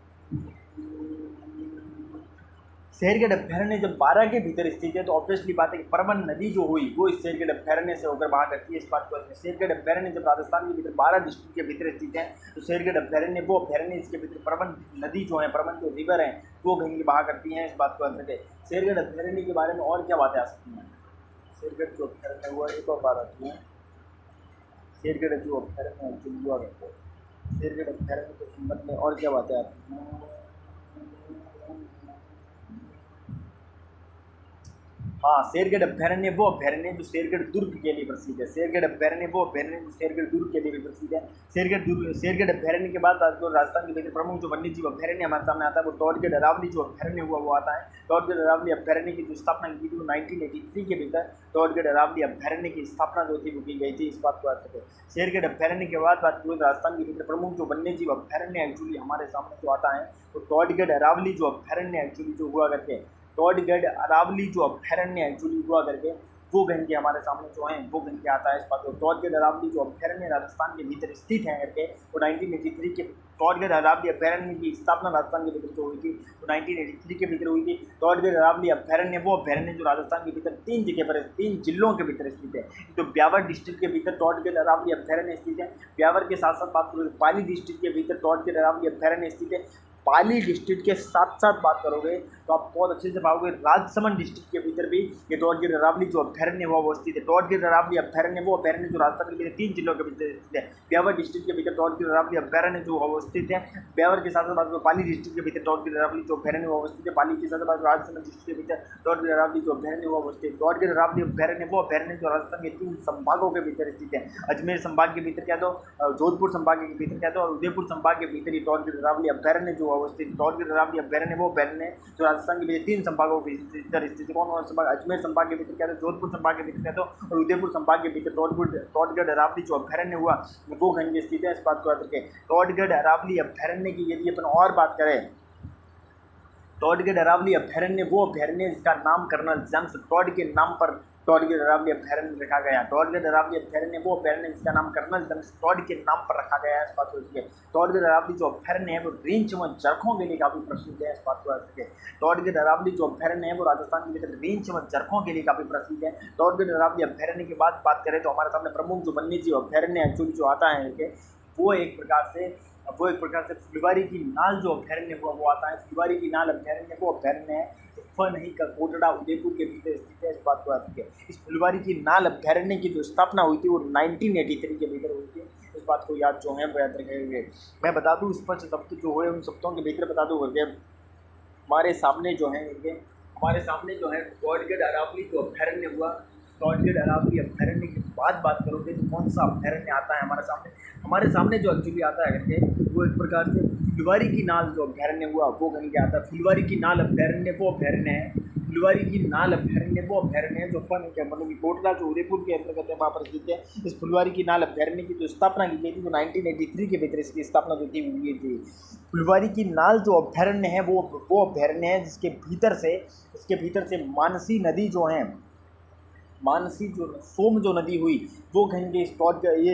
शेरगढ़ अभ्यारण्य जब 12 के भीतर स्थित है तो ऑब्वियसली बात है कि परमन नदी जो हुई वो इस शेरगढ़ अभ्यारण्य से होकर बहा करती है। इस बात को शेरगढ़ अभ्यारण्य जब राजस्थान के भीतर 12 डिस्ट्रिक्ट के भीतर स्थित है तो शेरगढ़ अभ्यारण्य वो अभ्यारण्य इसके भीतर परमन नदी जो है परमन जो रिवर है वो कहीं बहा करती हैं। इस बात को अंदर शेरगढ़ अभ्यारण्य के बारे में और क्या बातें आ सकती हैं। शेरगढ़ जो अभ्यारण्य हुआ एक और बात आती है। शेरगढ़ जो अभ्यारण्य हुआ करते हैं शेरगढ़ अभ्यारण्य के संबंध में और क्या बातें आती हैं। हाँ, शेरगढ़ अभ्यारण्य वो अभ्यारण्य जो शेरगढ़ दुर्ग के लिए प्रसिद्ध है। शेरगढ़ अभ्यारण्य वो अभ्यारण्य जो शेरगढ़ दुर्ग के लिए भी प्रसिद्ध है। शेरगढ़ अभ्यारण्य के बाद राजस्थान के भीतर प्रमुख जो वन्य जीव अभ्यारण्य हमारे सामने आता है वो टोडगढ़ अरावली जो अभ्यारण्य हुआ वो आता है। टोडगढ़ अरावली अभ्यारण्य की जो स्थापना की थी वो 1983 के भीतर टोडगढ़ अरावली अभ्यारण्य की स्थापना जो थी वो की गई थी। इस बात को याद रखें। शेरगढ़ अभ्यारण्य के बाद बात करें राजस्थान के भीतर प्रमुख जो वन्य जीव अभ्यारण्य एक्चुअली हमारे सामने जो आता है तो टोडगढ़ अरावली जो अभ्यारण्य एक्चुअली जो हुआ करके टोडगढ़ अरावली जो अभ्यारण्य एक्चुअली हुआ करके वो गण के हमारे सामने जो है वो गण के आता है। इस बात को टोडगढ़ अरावली जो अभ्यारण्य राजस्थान के भीतर स्थित है करके वो 1983 के टोडगढ़ अरावली अभ्यारण्य की स्थापना राजस्थान के भीतर जो हुई थी वो 1983 के भीतर हुई थी। टोडगढ़ अरावली अभ्यारण्य वो अभ्यारण्य जो राजस्थान के भीतर 3 जगह पर 3 जिलों के भीतर स्थित है। तो ब्यावर डिस्ट्रिक्ट के भीतर टोडगढ़ अरावली अभ्यारण्य स्थित है। ब्यावर के साथ साथ बात करोगे पाली डिस्ट्रिक्ट के भीतर टोडगढ़ अरावली अभ्यारण्य स्थित है। पाली डिस्ट्रिक्ट के साथ साथ बात करोगे तो आप बहुत अच्छे से पाओगे राजसमंद डिस्ट्रिक्ट के भीतर भी ये टोडगढ़ अरावली जो अभ्यारण्य हुआ वो स्थित है। टोडगढ़ अरावली अभ्यारण्य वो अभ्यारण्य जो राजस्थान के भीतर 3 जिलों के भीतर स्थित है। ब्यावर डिस्ट्रिक्ट के भीतर टोडगढ़ अरावली अभ्यारण्य जो हुआ वो स्थित है। ब्यावर के साथ साथ बात करो पाली डिस्ट्रिक्ट के भीतर टोडगढ़ अरावली जो अभ्यारण्य हुआ वो स्थित है। पाली के साथ साथ राजसमंद डिस्ट्रिक्ट के भीतर टोडगढ़ अरावली जो अभ्यारण्य हुआ वो स्थित है। टोडगढ़ अरावली अभ्यारण्य वो अभ्यारण्य जो राजस्थान के 3 संभागों के भीतर स्थित है। अजमेर संभाग के भीतर क्या तो जोधपुर संभाग के भीतर क्या तो और उदयपुर संभाग के भीतर ये टोडगढ़ अरावली अभ्यारण्य जो हुआ हुआ वो स्थित टॉडगढ़ अरावली अभ्यारण्य वो अभ्यारण्य है जो राजस्थान के भीतर 3 संभागों के भीतर स्थित। कौन संभाग? अजमेर संभाग के भीतर क्या था, जोधपुर संभाग के भीतर क्या था और उदयपुर संभाग के भीतर टॉडगढ़ अरावली जो अभ्यारण्य हुआ वो गंज स्थित है। इस बात को याद रखें। टॉडगढ़ अरावली अभ्यारण्य की यदि अपन और बात करें, टॉडगढ़ अरावली अभ्यारण्य वो अभ्यारण्य जिसका नाम कर्नल जेम्स टॉड के नाम पर टॉडगढ़ अरावली अभ्यारण्य रखा गया। टॉडगढ़ अरावली अभ्यारण्य वो अभ्यारण्य जिसका नाम कर्नल जेम्स टॉड के नाम पर रखा गया है। इस बात को याद रखें। टॉडगढ़ अरावली जो अभ्यारण्य है वो रेंज व जरखों के लिए काफी प्रसिद्ध है। इस बात को याद रखें। टॉडगढ़ अरावली जो अभ्यारण्य है वो राजस्थान के भीतर रेंज व जरखों के लिए काफी प्रसिद्ध है। टॉडगढ़ अरावली अभ्यारण्य की बात करें तो हमारे सामने प्रमुख जो वन्य जीव अभ्यारण्य एक्चुअली जो आता है वो एक प्रकार से फुलवारी की नाल जो अभ्यारण्य हुआ वो आता है। फुलवारी की नाल अभ्यारण्य वो अभ्यारण्य है नहीं का कोटड़ा उदयपुर के भीतर स्थित है। इस बात को याद रखें। इस फुलवारी की नाल अभ्यारण्य की जो स्थापना हुई थी वो 1983 के भीतर हुई थी। इस बात को याद जो है वो याद रखेंगे। मैं बता दूं स्पष्ट शब्द जो हुए उन शब्दों के भीतर बता दूं करके हमारे सामने जो है टॉडगढ़ अरावली जो अभ्यारण्य हुआ, टॉडगढ़ अरावली अभ्यारण्य की बात करोगे तो कौन सा अभ्यारण्य आता है हमारे सामने जो एक्चुअली आता है करके वो एक प्रकार से फुलवारी की नाल जो अभ्यारण्य हुआ वो कहीं के आता है। फुलवारी की नाल अभ्यारण्य वो अभ्यारण्य है। फुलवारी की नाल अभ्यारण्य वो अभ्यारण्य है जो फन क्या मतलब कि कोटला जो उदयपुर के अंतर्गत है वहाँ पर स्थित है। इस फुलवारी की नाल अभ्यारण्य की जो स्थापना की गई थी वो 1983 के भीतर इसकी स्थापना जो थी हुई थी। फुलवारी की नाल जो अभ्यारण्य है वो अभ्यारण्य है जिसके भीतर से मानसी नदी जो है सोम जो नदी हुई वो कहीं के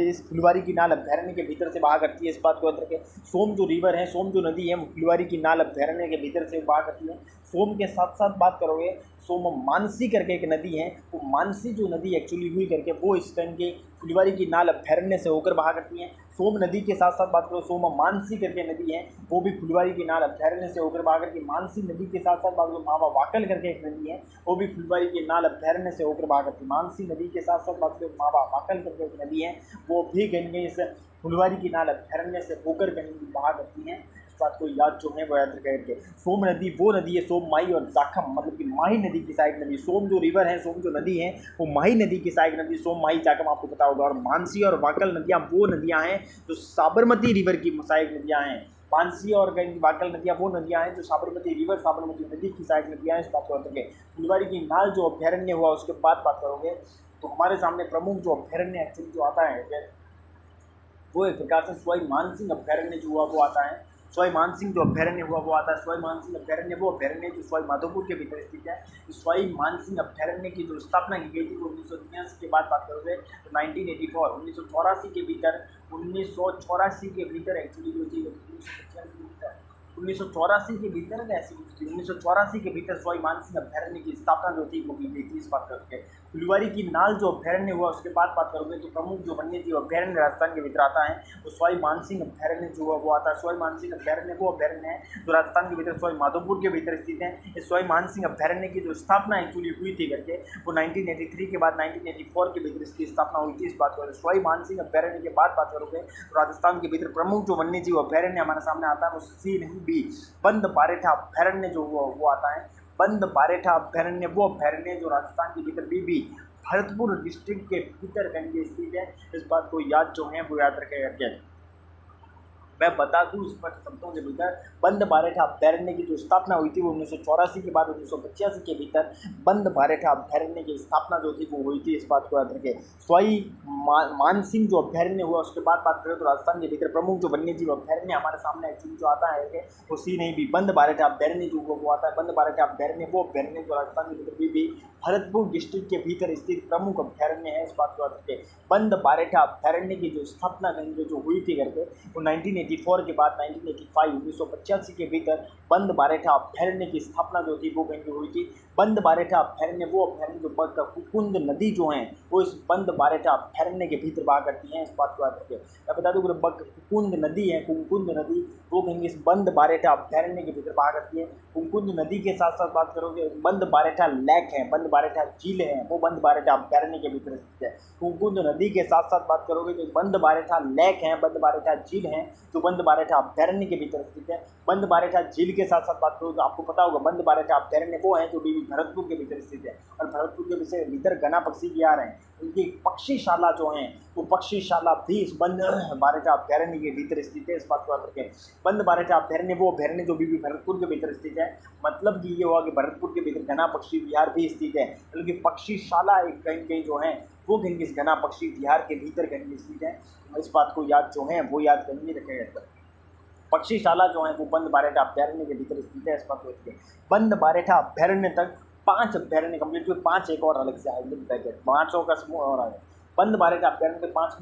इस फुलवारी की नाल अभ्यारण्य के भीतर से बहा करती है। इस बात को याद रखें। सोम जो रिवर है, सोम जो नदी है वो फुलवारी की नाल अभ्यारण्य के भीतर से बहा करती है। सोम के साथ साथ बात करोगे सोम मानसी करके एक नदी है, वो मानसी जो नदी एक्चुअली हुई करके वो इस टाइम के फुलवारी की नाल अभ्यारण्य से होकर बहा करती है। सोम नदी के साथ साथ बात करो सोम मानसी करके नदी है वो भी फुलवारी की नाल अभ्यारण्य से होकर बहा करती है। मानसी नदी के साथ साथ बात करो मावा वाकल करके एक नदी है वो भी फुलवारी की नाल अभ्यारण्य से होकर बहा करती है। मानसी नदी के साथ साथ बात करो मावा वाकल करके एक नदी है वो भी गंगे इस फुलवारी की नाल अभ्यारण्य से होकर गंगे बहा करती है। बात को याद जो है वो याद करके सोम नदी वो नदी है सोम माही और जाखम मतलब कि माही नदी की सहायक नदी। सोम जो रिवर है, सोम जो नदी है वो माही नदी की सहायक नदी सोम माही जाखम आपको पता होगा। और मानसी और वाकल नदियाँ वो नदियाँ हैं जो साबरमती रिवर की सहायक नदियाँ हैं। मानसी और वाकल नदियाँ वो नदियाँ हैं जो साबरमती नदी की सहायक नदियाँ हैं। इस बात को याद रखें। फुलवारी की नाल जो अभ्यारण्य हुआ उसके बाद बात करोगे तो हमारे सामने प्रमुख जो अभ्यारण्य एक्चुअली जो आता है वो एक प्रकार से सवाई मानसिंह अभ्यारण्य जो हुआ वो आता है। सवाई मानसिंह जो अभ्यारण्य हुआ वो आता है। सवाई मानसिंह अभ्यारण्य वो अभ्यारण्य जो सवाई माधोपुर के भीतर स्थित है। सवाई मानसिंह अभ्यारण्य की जो स्थापना की गई थी वो 1983 के बाद बात करोगे तो 1984 के भीतर एक्चुअली जो थी 1984 के भीतर ऐसी 1984 के भीतर सवाई मानसिंह अभ्यारण्य की स्थापना जो थी वो की गई थी। इस बात करके फुलवारी की नाल जो अभ्यारण्य हुआ उसके बाद बात करोगे तो प्रमुख जो वन्य जीव अभ्यारण्य राजस्थान के भीतर आता है वो सवाई मानसिंह अभ्यारण्य जो हुआ वो आता है। सवाई मानसिंह अभ्यारण्य वो अभ्यारण्य है जो राजस्थान के भीतर सवाई माधोपुर के भीतर स्थित है। इस सवाई मानसिंह अभ्यारण्य की जो स्थापना एक्चुअली हुई थी करके वो 1983 के बाद 1984 के भीतर इसकी स्थापना हुई थी। इस बात को सवाई मानसिंह अभ्यारण्य के बाद बात करोगे तो राजस्थान के भीतर प्रमुख जो वन्य जीव अभ्यारण्य हमारे सामने आता है वो सी नहीं बी बंद बारेठा अभ्यारण्य जो वो आता है। बंद बारेठा अभ्यारण्य वो अभ्यारण्य जो राजस्थान के भीतर बीबी भरतपुर डिस्ट्रिक्ट के भीतर गंगे स्थित है। इस बात को याद जो है वो याद रखे करके मैं बता दूं स्पष्ट शब्दों के भीतर बंद बारेठा अभ्यारण्य की जो स्थापना हुई थी वो 1984 के बाद 1985 के भीतर बंद बारेठा अभ्यारण्य की स्थापना जो थी वो हुई थी। इस बात को याद रखें। सवाई मानसिंह जो अभ्यारण्य हुआ उसके बाद बात करें तो राजस्थान के भीतर प्रमुख जो वन्य जीव अभ्यारण्य हमारे सामने एक्चुअली जो आता है वो सी नहीं भी बंद बारेठा अभ्यारण्य जो वो आता है। बंद बारेठा अभ्यारण्य वो अभ्यारण्य जो राजस्थान के भीतर भी भरतपुर डिस्ट्रिक्ट के भीतर स्थित प्रमुख अभ्यारण्य है। इस बात को याद रखें। बंद बारेठा अभ्यारण्य की जो स्थापना गंगे जो हुई थी करके वो 1984 के बाद 1985 के भीतर बंद बारेठा अभ्यारण्य की स्थापना जो थी वो कहीं हुई थी। बंद बारेठा अभ्यारण्य वो अभ्यारण्य जो कुकुंद नदी जो है वो इस बंद बारेठा अभ्यारण्य के भीतर बहा करती हैं। इस बात को याद रखें। मैं बता दूं कुकुंद नदी है, कुकुंद नदी वो कहीं इस बंद बारेठा अभ्यारण्य के भीतर बहा करती है। कुंकुंद नदी के साथ साथ बात करोगे बंद बारेठा लेक है, बंद बारेठा झील है, वो बंद बारेठा अभ्यारण्य के भीतर स्थित है। कुंकुंद नदी के साथ साथ बात करोगे तो बंद बारेठा लेक है, बंद बारेठा झील है, जो बंद बारेठा अभ्यारण्य के भीतर स्थित है। बंद बारेठा झील के साथ साथ बात करो तो आपको पता होगा बंद बारेठा अभ्यारण्य वो है जो बीवी भरतपुर के भीतर स्थित है, और भरतपुर के भीतर घना पक्षी विहार हैं। उनकी पक्षीशाला जो है वो पक्षीशाला भी इस बंद बारेठा अभ्यारण्य के भीतर स्थित है। इस बात को याद रखें, बंद बारेठा अभ्यारण्य वो अभ्यारण्य जो बीवी भरतपुर के भीतर स्थित है। मतलब कि ये हुआ कि भरतपुर के भीतर घना पक्षी विहार भी स्थित है, बल्कि पक्षीशाला एक कहीं कहीं जो है वो कहीं इस घना पक्षी विहार के भीतर कहीं स्थित है। इस बात को याद जो है वो याद कहीं रखेगा। पक्षीशाला जो है वो बंद बारेठा अभ्यारण्य के भीतर स्थित है। इस बात को रखिए। बंद बारेठा अभ्यारण्य तक 5 अभ्यारण्य कंप्लीट हुए, 5 एक और अलग से आएंगे, 5 का समूह और आएगा। बंद बारेठा अभ्यारण्य के 5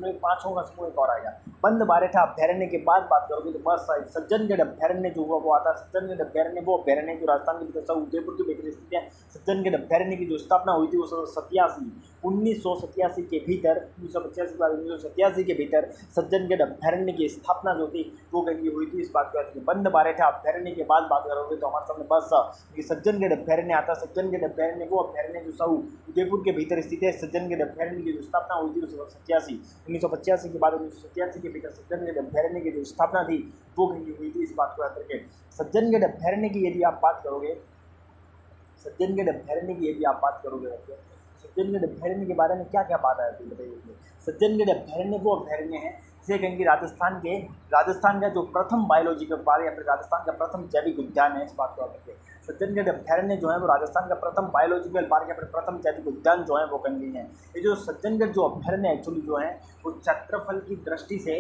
का समूह एक और आएगा। बंद बारेठा अभ्यारण्य के बाद बात करोगे तो बस सज्जनगढ़ अभ्यारण्य जो हुआ वो आता है। सज्जनगढ़ अभ्यारण्य वो अभ्यारण्य जो राजस्थान के भीतर उदयपुर के भीतर स्थित है। सज्जनगढ़ अभ्यारण्य की जो स्थापना हुई थी वो 1987 के भीतर 1987 के भीतर सज्जनगढ़ अभ्यारण्य की स्थापना जो थी वो कहीं हुई थी। इस बात को याद। बंद बारेठा अभ्यारण्य के बाद बात करोगे तो हमारे सामने बस सज्जनगढ़ अभ्यारण्य आता है। सज्जनगढ़ अभ्यारण्य वो अभ्यारण्य जो उदयपुर के भीतर स्थित है। सज्जनगढ़ अभ्यारण्य की जो स्थापना हुई थी 1985 के बाद 1987 के भीतर सज्जनगढ़ अभ्यारण्य की जो स्थापना थी वो कहीं हुई थी। इस बात को याद रखें। सज्जनगढ़ अभ्यारण्य की यदि आप बात करोगे, सज्जनगढ़ अभ्यारण्य की यदि आप बात करोगे सज्जनगढ़ अभ्यारण्य के बारे में क्या क्या बात आती है बताइए। सज्जनगढ़ अभ्यारण्य वो अभ्यारण्य है जिसे कहेंगे राजस्थान का जो प्रथम बायोलॉजिकल पार्क या फिर राजस्थान का प्रथम जैविक उद्यान है। इस बात को याद रखें। सज्जनगढ़ अभ्यारण्य जो है वो राजस्थान का प्रथम बायोलॉजिकल पार्क या फिर प्रथम जैविक उद्यान जो है वो कहीं है। ये जो सज्जनगढ़ जो अभ्यारण्य एक्चुअली जो है वो क्षेत्रफल की दृष्टि से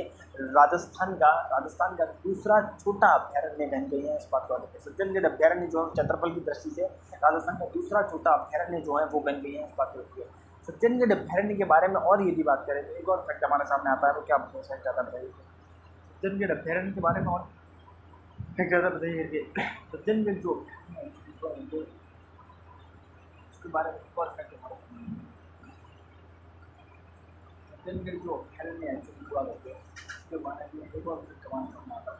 राजस्थान का दूसरा छोटा अभ्यारण्य कहीं गई है। इस बात को याद रखें। सज्जनगढ़ अभ्यारण्य जो है क्षेत्रफल की दृष्टि से राजस्थान का दूसरा छोटा अभ्यारण्य जो है वो कहीं गई है। इस बात को रखिए। सज्जनगढ़ अभ्यारण्य के बारे में और यदि बात करें तो एक और फैक्ट हमारे सामने आता है। वो क्या फैक्ट आता है बताइए। सज्जनगढ़ अभ्यारण्य के बारे में और फैक्ट आता बताइए। सज्जनगढ़ जो उसके बारे में एक और फैक्ट हमारे सामने सज्जनगढ़ जो अभ्यारण्य है उसके बारे में एक और फैक्ट हमारे सामने आता है।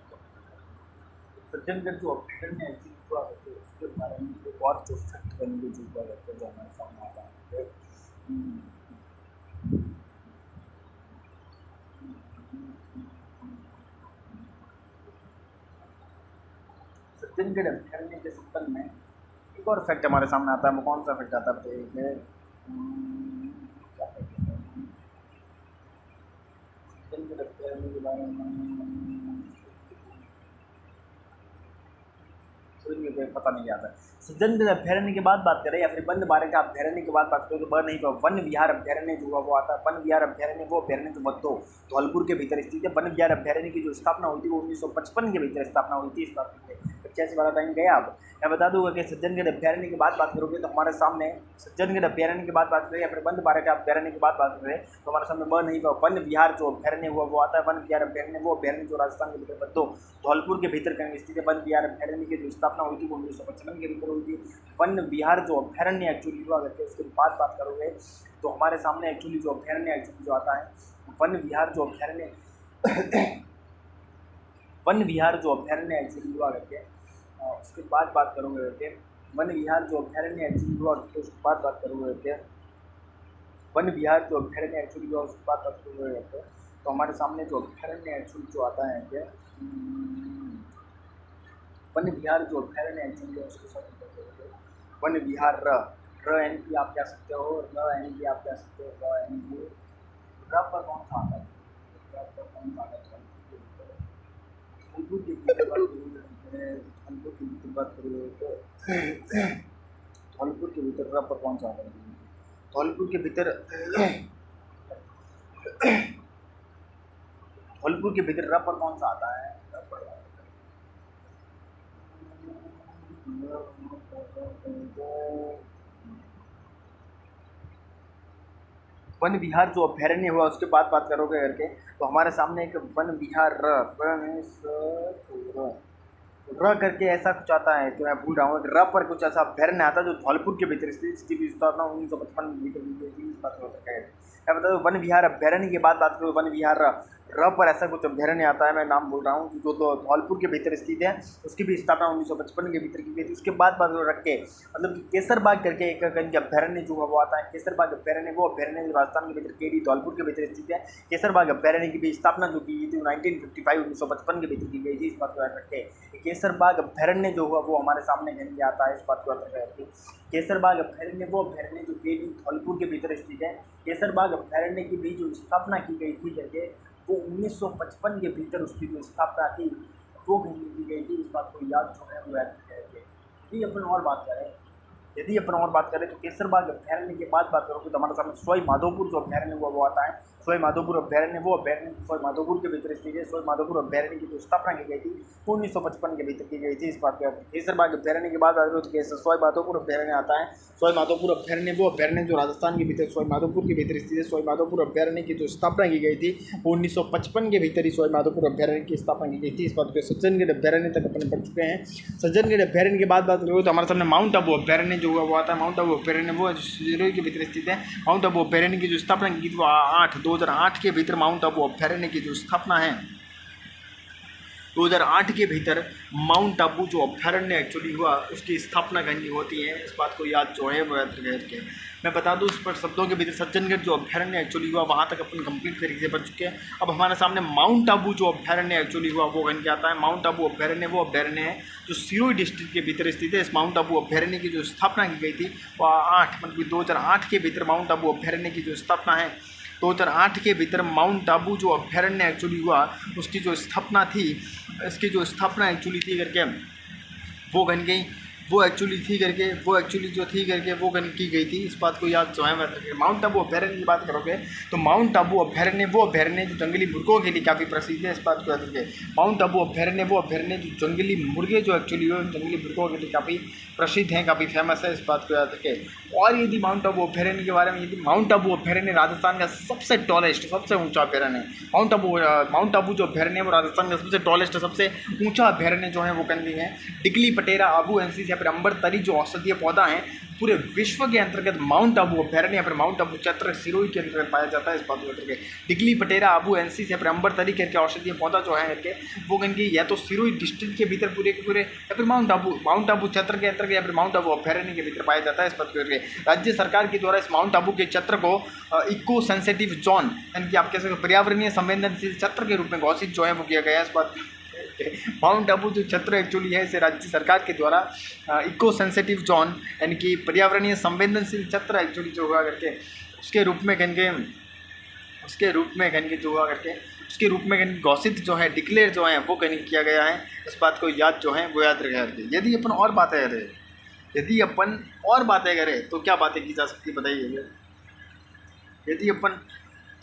सज्जनगढ़ जो अभ्यारण्य है उसके बारे में एक और जो फैक्ट बनेंगे जो हमारे सामने आता है। सज्जनगढ़ अभ्यारण्य के संबंध में एक और फैक्ट हमारे सामने आता है। वो कौन सा फैक्ट आता है बताइए। सज्जनगढ़ अभ्यारण्य के बारे में पता नहीं आता है। सज्जनगढ़ अभ्यारण्य के बाद बात करें या फिर बंद बारेठा अभ्यारण्य के बाद बात करें तो नहीं तो वन विहार अभ्यारण्य जो हुआ वो आता है। वन विहार अभ्यारण्य वो अभ्यारण्य जो धौलपुर के भीतर स्थित है। वन विहार अभ्यारण्य की जो स्थापना हुई थी वो 1955 के भीतर स्थापना हुई थी। इस बात में 85 वाला टाइम गया। अब मैं बता दूंगा कि सज्जनगढ़ अभ्यारण्य की बात करोगे तो हमारे सामने सज्जनगढ़ अभ्यारण्य की बात करें या फिर बंद बारेठा अभ्यारण्य की बात करें तो हमारे सामने नहीं तो वन विहार जो अभ्यारण्य हुआ वो आता है। वन विहार अभ्यारण्य वो अभ्यारण्य जो राजस्थान के भीतर धौलपुर के भीतर कहीं स्थित है। वन विहार अभ्यारण्य की जो स्थापना हुई थी वो 1955 के भीतर हुई थी। वन विहार जो अभ्यारण्य एक्चुअली हुआ करके उसके बाद बात करोगे तो हमारे सामने एक्चुअली जो अभ्यारण्य एक्चुअली जो आता है वन विहार जो अभ्यारण्य एक्चुअली हुआ करके उसके बाद बात करोगे करके वन विहार जो अभ्यारण्य एक्चुअली हुआ उसके बाद बात करोगे करके वन विहार जो अभ्यारण्य एक्चुअली हुआ उसके बाद बात करोगे करके तो हमारे सामने जो अभ्यारण्य एक्चुअली जो आता है कि वन विहार जो अभ्यारण्य एक्चुअली है उसके साथ वन विहार र एन की आप कह सकते हो, र एन की आप कह सकते हो, र एन की र पर कौन सा आता है? धौलपुर की बात करोगे तो धौलपुर के भीतर र पर कौन सा आता है? धौलपुर के भीतर र पर कौन सा आता है? वन विहार जो अभ्यारण्य हुआ उसके बाद बात करोगे करके तो हमारे सामने एक वन विहार र करके ऐसा कुछ आता है कि मैं भूल रहा हूँ। र पर कुछ ऐसा अभ्यारण्य आता है जो धौलपुर के भीतर स्थित 1955 मैं बता दूँ वन विहार अभ्यारण्य के बाद बात करो वन विहार र पर ऐसा कुछ अभ्यारण्य आता है, मैं नाम बोल रहा हूँ, जो तो धौलपुर के भीतर स्थित है। उसकी भी स्थापना 1955 के भीतर की गई थी। उसके बाद रख के मतलब कि केसरबाग करके एक अभ्यारण्य जो है वो आता है। केसरबाग अभ्यारण्य वो अभ्यारण्य राजस्थान के भीतर केडी धौलपुर के भीतर स्थित है। केसरबाग अभ्यारण्य की भी स्थापना जो की थी 1955 के भीतर की गई थी। इस बात को याद रखे। केसरबाग अभ्यारण्य जो हुआ वो हमारे सामने नहीं आता है। इस बात को याद रखें। केसरबाग अभ्यारण्य वो अभ्यारण्य जो केडी धौलपुर के भीतर स्थित है। केसरबाग अभ्यारण्य की भी जो स्थापना की गई थी करके वो 1955 के भीतर उसकी जो स्थापना थी वो की गई थी। इस बात को याद जो है वो याद रखें। यदि अपन और बात करें तो केसरबाग अभ्यारण्य के बाद बात करोगे तो हमारे सामने सवाई माधोपुर जो अभ्यारण्य हुआ वो आता है। सवाई माधोपुर अभ्यारण्य वो अभ्यारण्य सवाई माधोपुर के भीतर स्थित है। सवाई माधोपुर अभ्यारण्य की जो स्थापना की गई थी वो 1955 के भीतर की गई थी। इस बात को केसरबाग अभ्यारण्य के बाद सवाई माधोपुर अभ्यारण्य आता है। सवाई माधोपुर अभ्यारण्य वो अभ्यारण्य जो राजस्थान के भीतर सवाई माधोपुर के भीतर स्थित है। सवाई माधोपुर अभ्यारण्य की जो स्थापना की गई थी वो 1955 के भीतर ही सवाई माधोपुर अभ्यारण्य की स्थापना की गई थी। इस बात को सज्जनगढ़ अभ्यारण्य तक अपने पढ़ चुके हैं। सज्जनगढ़ अभ्यारण्य के बाद बात करोगे तो हमारे सामने माउंट आबू अभ्यारण्य जो हुआ वो आता है। माउंट आबू अभ्यारण्य वो सिरोही के भीतर स्थित है। माउंट आबू अभ्यारण्य की जो स्थापना की थी वो 2008 के भीतर माउंट आबू अभ्यारण्य की जो स्थापना है 2008 के भीतर माउंट आबू जो अभ्यारण्य एक्चुअली हुआ उसकी स्थापना करनी होती है। इस बात को याद जो है वो याद रखें। मैं बता दूं इस पर शब्दों के भीतर सज्जनगढ़ जो अभ्यारण्य एक्चुअली हुआ वहाँ तक अपन कंप्लीट तरीके से पढ़ चुके हैं। अब हमारे सामने माउंट आबू जो अभ्यारण्य एक्चुअली हुआ वो बन के आता है। माउंट आबू अभ्यारण्य वो अभ्यारण्य है जो सिरोही डिस्ट्रिक्ट के भीतर स्थित है। इस माउंट आबू अभ्यारण्य की जो स्थापना की गई थी वो 2008 के भीतर माउंट आबू अभ्यारण्य की जो स्थापना है 2008 के भीतर माउंट आबू जो अभ्यारण्य एक्चुअली हुआ उसकी जो स्थापना थी इसकी जो स्थापना एक्चुअली थी करके वो बन गई वो एक्चुअली की गई थी। इस बात को याद जो है माउंट आबू अभ्यारण्य की बात करोगे तो माउंट आबू अभ्यारण्य वो अभ्यारण्य जो जंगली मुर्गों के लिए काफ़ी प्रसिद्ध है। इस बात को याद रखें। माउंट आबू अभ्यारण्य वो अभ्यारण्य जो जंगली मुर्गे जो एक्चुअली हो जंगली मुर्गों के लिए काफ़ी प्रसिद्ध हैं, काफ़ी फेमस है। इस बात को याद रखें। और यदि माउंट आबू अभ्यारण्य के बारे में यदि माउंट आबू अभ्यारण्य राजस्थान का सबसे टॉलेस्ट सबसे ऊंचा अभ्यारण्य है। माउंट आबू जो अभ्यारण्य है वो राजस्थान का सबसे टॉलेस्ट सबसे ऊंचा अभ्यारण्य जो है वो कहीं है। डिगली पटेरा आबू एनसीस या फिर अंबर तरी जो औषधीय पौधा है पूरे विश्व के अंतर्गत माउंट आबू अभ्यारण्य या फिर माउंट आबू क्षेत्र सिरोही के अंतर्गत पाया जाता है। इस बात को करके डिगली पटेरा आबू एनसीस या फिर अंबर तरी करके औषधीय पौधा जो है करके वो कहीं या तो सिरोही डिस्ट्रिक्ट के भीतर पूरे के पूरे या फिर माउंट आबू क्षेत्र के अंतर्गत या फिर माउंट आबू अभ्यारण्य के भीतर पाया जाता है। इस बात को करके राज्य सरकार के द्वारा इस माउंट आबू के क्षेत्र को इको सेंसिटिव जोन यानी कि आप कह सकते पर्यावरणीय संवेदनशील क्षेत्र के रूप में घोषित जो है वो किया गया है। इस बात माउंट आबू जो क्षेत्र एक्चुअली है इसे राज्य सरकार के द्वारा इको सेंसिटिव जोन यानी कि पर्यावरणीय संवेदनशील क्षेत्र एक्चुअली जो हुआ करके उसके रूप में घोषित जो है डिक्लेयर जो है वो कहीं किया गया है। इस बात को याद जो है वो याद रखें। यदि अपन और बातें करें तो क्या बातें की जा सकती बताइए। यदि अपन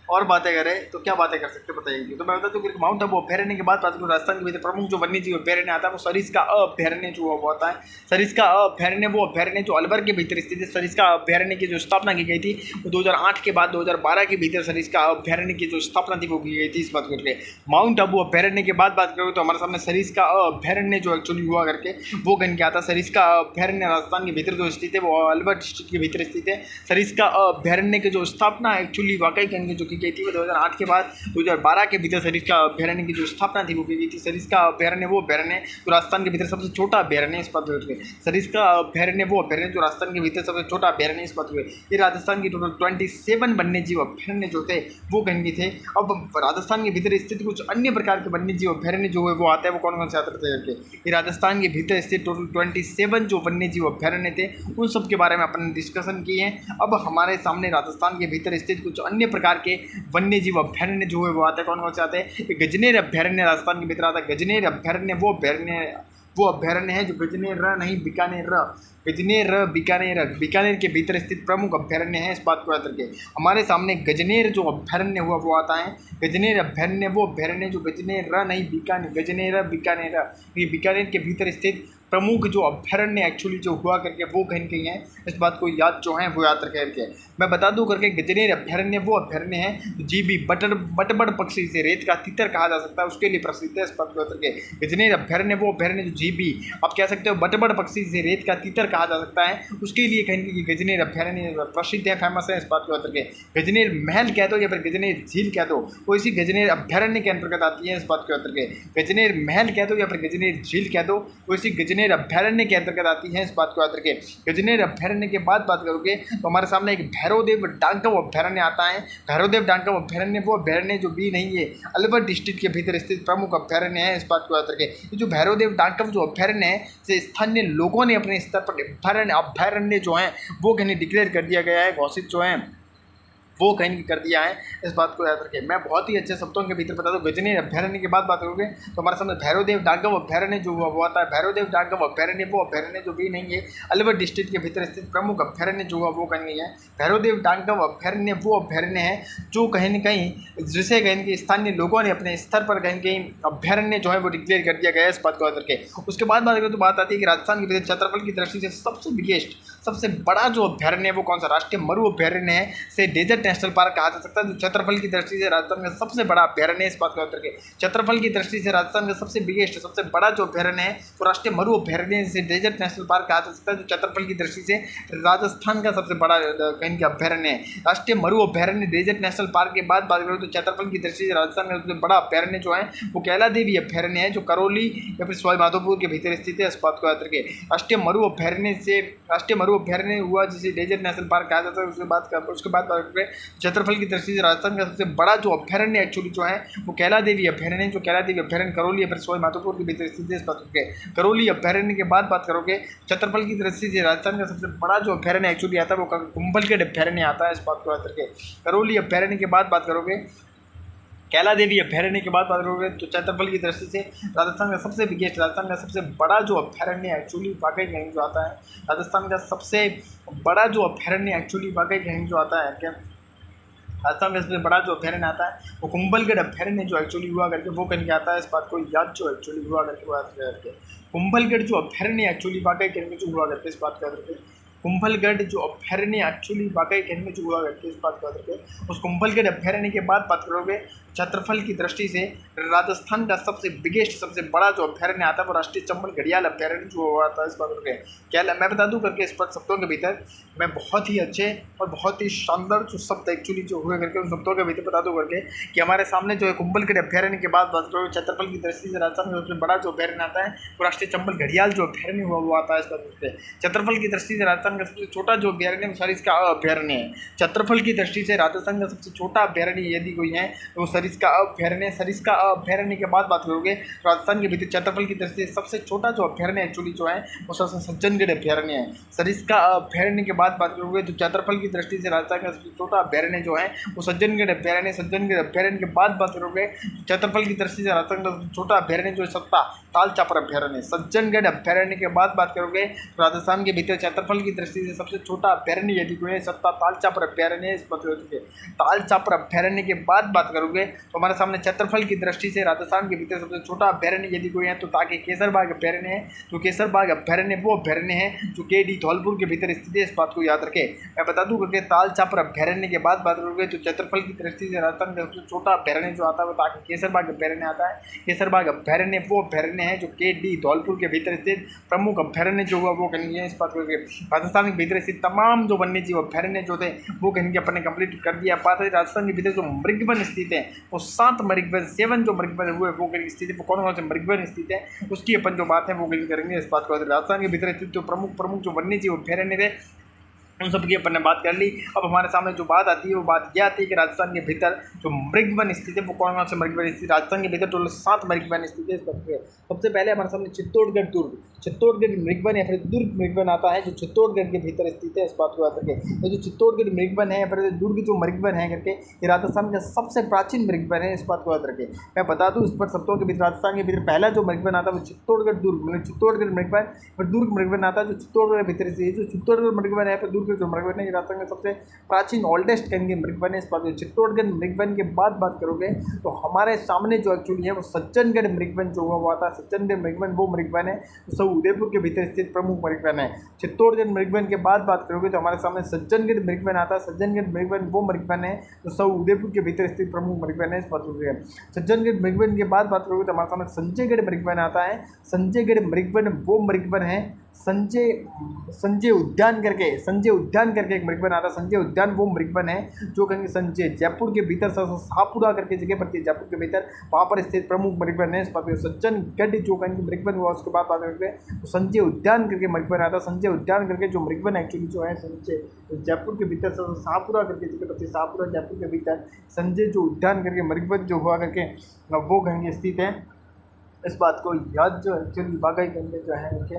और बातें करें तो क्या बातें कर सकते बताइए। तो मैं बता दूं कि माउंट आबू अभ्यारण्य के बाद राजस्थान के भीतर प्रमुख जो वन्यजीव अभ्यारण्य आता है वो सरिस्का अभ्यारण्य जो वो आता है। सरिस्का अभ्यारण्य वो अभ्यारण्य जो अलवर के भीतर स्थित है। सरिस्का अभ्यारण्य की जो स्थापना की गई थी वो 2008 के बाद 2012 के भीतर सरिस्का अभ्यारण्य की जो स्थापना थी वो की गई थी। इस बात करके माउंट आबू अभ्यारण्य के बाद बात करोगे तो हमारे सामने सरिस्का अभ्यारण्य जो एक्चुअली हुआ करके वो गण के आता है। सरिस्का अभ्यारण्य राजस्थान के भीतर जो स्थित है वो अलवर डिस्ट्रिक्ट के भीतर स्थित है। सरिस्का अभ्यारण्य की जो स्थापना एक्चुअली वाकई गण जो की गई थी वो 2008 के बाद 2012 के भीतर सरिस्का अभ्यारण्य की जो स्थापना थी वो की गई थी। सरिस्का अभ्यारण्य वो अभ्यारण्य जो राजस्थान के भीतर सबसे छोटा अभ्यारण्य इस बात हुए। सरिस्का अभ्यारण्य वो अभ्यारण्य जो राजस्थान के भीतर सबसे छोटा अभ्यारण्य इस बात हुए। ये राजस्थान की टोटल 27 वन्यजीव अभ्यारण्य जो थे वो कहीं थे। अब राजस्थान के भीतर स्थित कुछ अन्य प्रकार के वन्यजीव अभ्यारण्य जो है वो आते हैं वो कौन कौन से आते थे। ये राजस्थान के भीतर स्थित टोटल 27 जो वन्यजीव अभ्यारण्य थे उन सब के बारे में अपन डिस्कशन किए हैं। अब हमारे सामने राजस्थान के भीतर स्थित कुछ अन्य प्रकार के वन्यजीव अभ्यारण्य जो है वो आते हैं। कौन कौन से आते हैं। गजनेर अभ्यारण्य राजस्थान के भीतर आता है। गजनेर अभ्यारण्य वो अभ्यारण्य है जो गजनेर नहीं बीकानेर के भीतर स्थित प्रमुख अभ्यारण्य है। इस बात को याद रखें। हमारे सामने गजनेर जो अभ्यारण्य हुआ वो आता है। गजनेर अभ्यारण्य वो अभ्यारण्य जो गजनेर नहीं बीकानेर ये बीकानेर के भीतर स्थित प्रमुख जो अभ्यारण्य एक्चुअली जो हुआ करके वो कहीं कहीं है, इस बात को याद जो है वो याद रख करके। मैं बता दूं करके गजनेर अभ्यारण्य वो अभ्यारण्य है जो जीबी बटबड़ पक्षी से रेत का तीतर कहा जा सकता है उसके लिए प्रसिद्ध है, इस बात को याद रखें। गजनेर अभ्यारण्य वो अभ्यारण्य जो जीबी आप कह सकते हो बटबड़ पक्षी से रेत का तीतर कहा जा सकता है, उसके लिए कहीं गजनेर अभ्यारण्य प्रसिद्ध है, फेमस है, इस बात को याद रखें। गजनेर महल कह दो या फिर गजनेर झील कह दो वो इसी गजनेर अभ्यारण्य के अंतर्गत आती है, इस बात को याद रखें। गजनेर महल कह दो या फिर गजनेर झील कह दो वो इसी गजनेर अभ्यारण्य के अंतर्गत आती है, इस बात को याद रखें। गजनेर अभ्यारण्य के बाद बात करोगे तो हमारे सामने एक भैरवदेव डांकव अभ्यारण्य आता है। भैरवदेव डांकव अभ्यारण्य वो अभ्यारण्य जो भी नहीं है अलवर डिस्ट्रिक्ट के भीतर स्थित प्रमुख अभ्यारण्य है, इस बात को याद रखें। ये जो भैरवदेव डांकव जो अभ्यारण्य है से स्थानीय लोगों ने अपने स्तर पर अभ्यारण्य जो है वो कहीं डिक्लेयर कर दिया गया है, घोषित जो है वो कहीं कर दिया है, इस बात को याद रखें। मैं बहुत ही अच्छे शब्दों के भीतर बता दूं गजनेर अभ्यारण्य की बात करोगे तो हमारे सामने भैरवदेव डांकव अभ्यारण्य जो हुआ आता है। भैरवदेव डांकव अभ्यारण्य वो अभ्यारण्य जो भी नहीं है अलवर डिस्ट्रिक्ट के भीतर स्थित प्रमुख अभ्यारण्य जो हुआ वो कहीं है। भैरवदेव डांकव अभ्यारण्य वो अभ्यारण्य है जो कहीं न कहीं जिसे कहीं स्थानीय लोगों ने अपने स्तर पर कहीं अभ्यारण्य जो है वो डिक्लेयर कर दिया गया है, इस बात को याद रखें। उसके बाद बात करें तो बात आती है कि राजस्थान के भीतर क्षेत्रफल की दृष्टि से सबसे बिगेस्ट सबसे बड़ा जो अभ्यारण्य है वो कौन सा राष्ट्रीय मरु अभ्यारण्य है से डेजर्ट नेशनल पार्क कहा जा सकता है, जो क्षेत्रफल की दृष्टि से राजस्थान का सबसे बड़ा अभ्यारण्य है, इस बात को याद रखें। क्षेत्रफल की दृष्टि से राजस्थान का सबसे बिगेस्ट सबसे बड़ा जो अभ्यारण्य है वो राष्ट्रीय मरु अभ्यारण्य से डेजर्ट नेशनल पार्क कहा जा सकता है, जो क्षेत्रफल की दृष्टि से राजस्थान का सबसे बड़ा कहीं का अभ्यारण्य है। राष्ट्रीय मरु अभ्यारण्य डेजर्ट नेशनल पार्क के बाद बात करें तो क्षेत्रफल की दृष्टि से राजस्थान का सबसे बड़ा अभ्यारण्य जो है वो कैला देवी अभ्यारण्य है, जो करौली या फिर सवाई माधोपुर के भीतर स्थित है, इस बात को याद रखें। राष्ट्रीय मरु अभ्यारण्य हुआ जिसे डेजर्ट नेशनल पार्क कहा जाता है, उसके बाद क्षेत्रफल की दृष्टि से राजस्थान का सबसे बड़ा जो अभ्यारण्य एक्चुअली जो है वो कैला देवी अभ्यारण्य, जो कैला देवी अभ्यारण्य करौली या फिर सवाई माधोपुर के भीतर स्थित है, इस बात को करौली अभ्यारण्य के बाद बात करोगे क्षेत्रफल की दृष्टि से राजस्थान का सबसे बड़ा जो अभ्यारण्य एक्चुअली आता है वो कुंभलगढ़ अभ्यारण्य आता है, इस बात को याद रखें। करौली अभ्यारण्य के बाद बात करोगे कैला देवी अभ्यारण्य के बाद बात करोगे तो क्षेत्रफल की दृष्टि से राजस्थान का सबसे बिगेस्ट राजस्थान का सबसे बड़ा जो अभ्यारण्य एक्चुअली वाकई कहीं जो आता है राजस्थान का सबसे बड़ा जो अभ्यारण्य एक्चुअली वाकई कहीं जो आता है क्या राजस्थान का सबसे बड़ा जो अभ्यारण्य आता है वो कुंभलगढ़ अभ्यारण्य जो एक्चुअली हुआ करके वो कहीं आता है, इस बात को याद जो एक्चुअली हुआ करके वो याद करके। कुंभलगढ़ जो अभ्यारण्य एक्चुअली वाकई कहीं जो हुआ करके, इस बात को याद रखें। कुंभलगढ़ जो अभ्यारण्य एक्चुअली वाकई कहीं में जो हुआ करके, इस बात को याद रखें। उस कुंभलगढ़ अभ्यारण्य के बाद बात करोगे क्षेत्रफल की दृष्टि से राजस्थान का सबसे बिगेस्ट सबसे बड़ा जो अभ्यारण्य आता है वो राष्ट्रीय चंबल घड़ियाल अभ्यारण्य जो हुआ था, इस बात को क्या मैं बता दूं करके इस पर शब्दों के भीतर मैं बहुत ही अच्छे और बहुत ही शानदार जो शब्द एक्चुअली जो हुए करके उन शब्दों के भीतर बता दूं करके कि हमारे सामने जो है कुंभलगढ़ अभ्यारण्य के बाद बात करोगे क्षेत्रफल की दृष्टि से राजस्थान का सबसे बड़ा जो अभ्यारण्य आता है वो राष्ट्रीय चंबल घड़ियाल जो अभ्यारण्य हुआ वो आता है, इस बात को क्षेत्रफल की दृष्टि से राजस्थान का सबसे छोटा जो अभ्यारण्य सरिस्का अभ्यारण्य है। क्षेत्रफल की दृष्टि से राजस्थान का सबसे छोटा अभ्यारण्य यदि कोई है तो वो सरिस्का अभ्यारण्य। सरिस्का अभ्यारण्य के बाद बात करोगे राजस्थान के भीतर क्षेत्रफल की दृष्टि से सबसे छोटा जो अभ्यारण्य एक्चुअली जो है वो सबसे सज्जनगढ़ अभ्यारण्य है। सरिस्का अभ्यारण्य के बाद बात करोगे तो क्षेत्रफल की दृष्टि से राजस्थान का सबसे छोटा अभ्यारण्य जो है वो सज्जनगढ़ अभ्यारण्य। सज्जनगढ़ अभ्यारण्य के बाद बात करोगे क्षेत्रफल की दृष्टि से राजस्थान का सबसे छोटा अभ्यारण्य जो है सत्ता ताल चापर अभ्यारण्य। सज्जनगढ़ अभ्यारण्य के बाद बात करोगे राजस्थान के भीतर क्षेत्रफल की दृष्टि से सबसे छोटा अभ्यारण्य यदि कोई है सत्ता ताल चापर अभ्यारण्य, इस बात को ताल चापर अभ्यारण्य के बाद बात करोगे तो हमारे सामने क्षेत्रफल की दृष्टि से राजस्थान के भीतर सबसे छोटा अभ्यारण्य यदि कोई है तो ताकि केसरबाग अभ्यारण्य है। तो केसरबाग अभ्यारण्य वो अभ्यारण्य है जो केडी धौलपुर के भीतर स्थित है, इस बात को याद रखें। मैं बता दूं करके ताल चापर अभ्यारण्य के बाद बात करोगे तो क्षेत्रफल की दृष्टि से राजस्थान का सबसे छोटा अभ्यारण्य जो आता है वो ताकि केसरबाग अभ्यारण्य आता है। केसरबाग अभ्यारण्य वो अभ्यारण्य है जो केडी धौलपुर के भीतर स्थित प्रमुख अभ्यारण्य जो हुआ वो कहीं है, इस बात को राजस्थान के भीतर स्थित तमाम जो वन्य जीव अभ्यारण्य जो थे वो कहीं अपने कंप्लीट कर दिया। बात है राजस्थान के भीतर जो मृगवन स्थित है वो 7 मृगवन 7 जो मृगवन हुए वो कहीं स्थित है, वो कौन कौन से मृगवन स्थित है उसकी अपन जो बात है वो कहीं करेंगे, इस बात को राजस्थान के भीतर स्थित जो प्रमुख जो वन्य जीव अभ्यारण्य थे उन सब की अपन ने बात कर ली। अब हमारे सामने जो बात आती है वो बात यह आती है कि राजस्थान के भीतर जो मृगवन स्थित है वो कौन कौन से मृगवन स्थित राजस्थान के भीतर टोटल 7 मृगवन स्थित है, इस बात पे सबसे पहले हमारे सामने चित्तौड़गढ़ दुर्ग चित्तौड़गढ़ मृगवन या फिर दुर्ग मृगवन आता है जो चित्तौड़गढ़ के भीतर स्थित है, इस बात को याद रखें। ये जो चित्तौड़गढ़ मृगवन है या फिर दुर्ग जो मृगवन है करके ये राजस्थान का सबसे प्राचीन मृगवन है, इस बात को याद रखें। मैं बता दूँ इस पर शब्दों के भीतर राजस्थान के भीतर पहला जो मृगवन आता है वो चित्तौड़गढ़ दुर्ग चित्तौड़गढ़ मृगवन और दुर्ग मृगवन आता है जो चित्तौड़गढ़ के भीतर जो चित्तौड़गढ़ मृगवन है फिर दुर्ग के जो मृगवन है ये राजस्थान का सबसे प्राचीन ओल्डेस्ट कहेंगे मृगवन है। इस बात में चित्तौड़गढ़ मृगवन के बाद बात करोगे तो हमारे सामने जो एक्चुअली है वो सज्जनगढ़ मृगवन जो हुआ वो आता है। सज्जनगढ़ मृगवन वो मृगवन है जो सब उदयपुर के भीतर स्थित प्रमुख मृगवन है। चित्तौड़गढ़ मृगवन के बाद बात करोगे तो हमारे सामने सज्जनगढ़ मृगवन आता है। सज्जनगढ़ मृगवन वो मृगवन है जो सब उदयपुर के भीतर स्थित प्रमुख मृगवन है। इस बात को सज्जनगढ़ मृगवन के बाद बात करोगे तो हमारे सामने संजयगढ़ मृगवन आता है। संजयगढ़ मृगवन वो मृगवन है संजय उद्यान करके एक मृगवन आता है। संजय उद्यान वो मृगवन है जो कहेंगे संजय जयपुर के भीतर शाहपुरा करके जगह पड़ती है जयपुर के भीतर, वहाँ पर स्थित प्रमुख मृगवन है। इस पर सज्जनगढ़ जो कहेंगे मृगवन हुआ उसके बाद बात करते हैं तो संजय उद्यान करके मृगवन आता है। संजय उद्यान करके जो मृगवन एक्चुअली जो है संजय जयपुर के भीतर शाहपुरा करके जगह पड़ती है, शाहपुरा जयपुर के भीतर संजय जो उद्यान करके मृगवन जो हुआ करके वो कहेंगे स्थित है। इस बात को याद जो एक्चुअली वाकई करने जो है उनके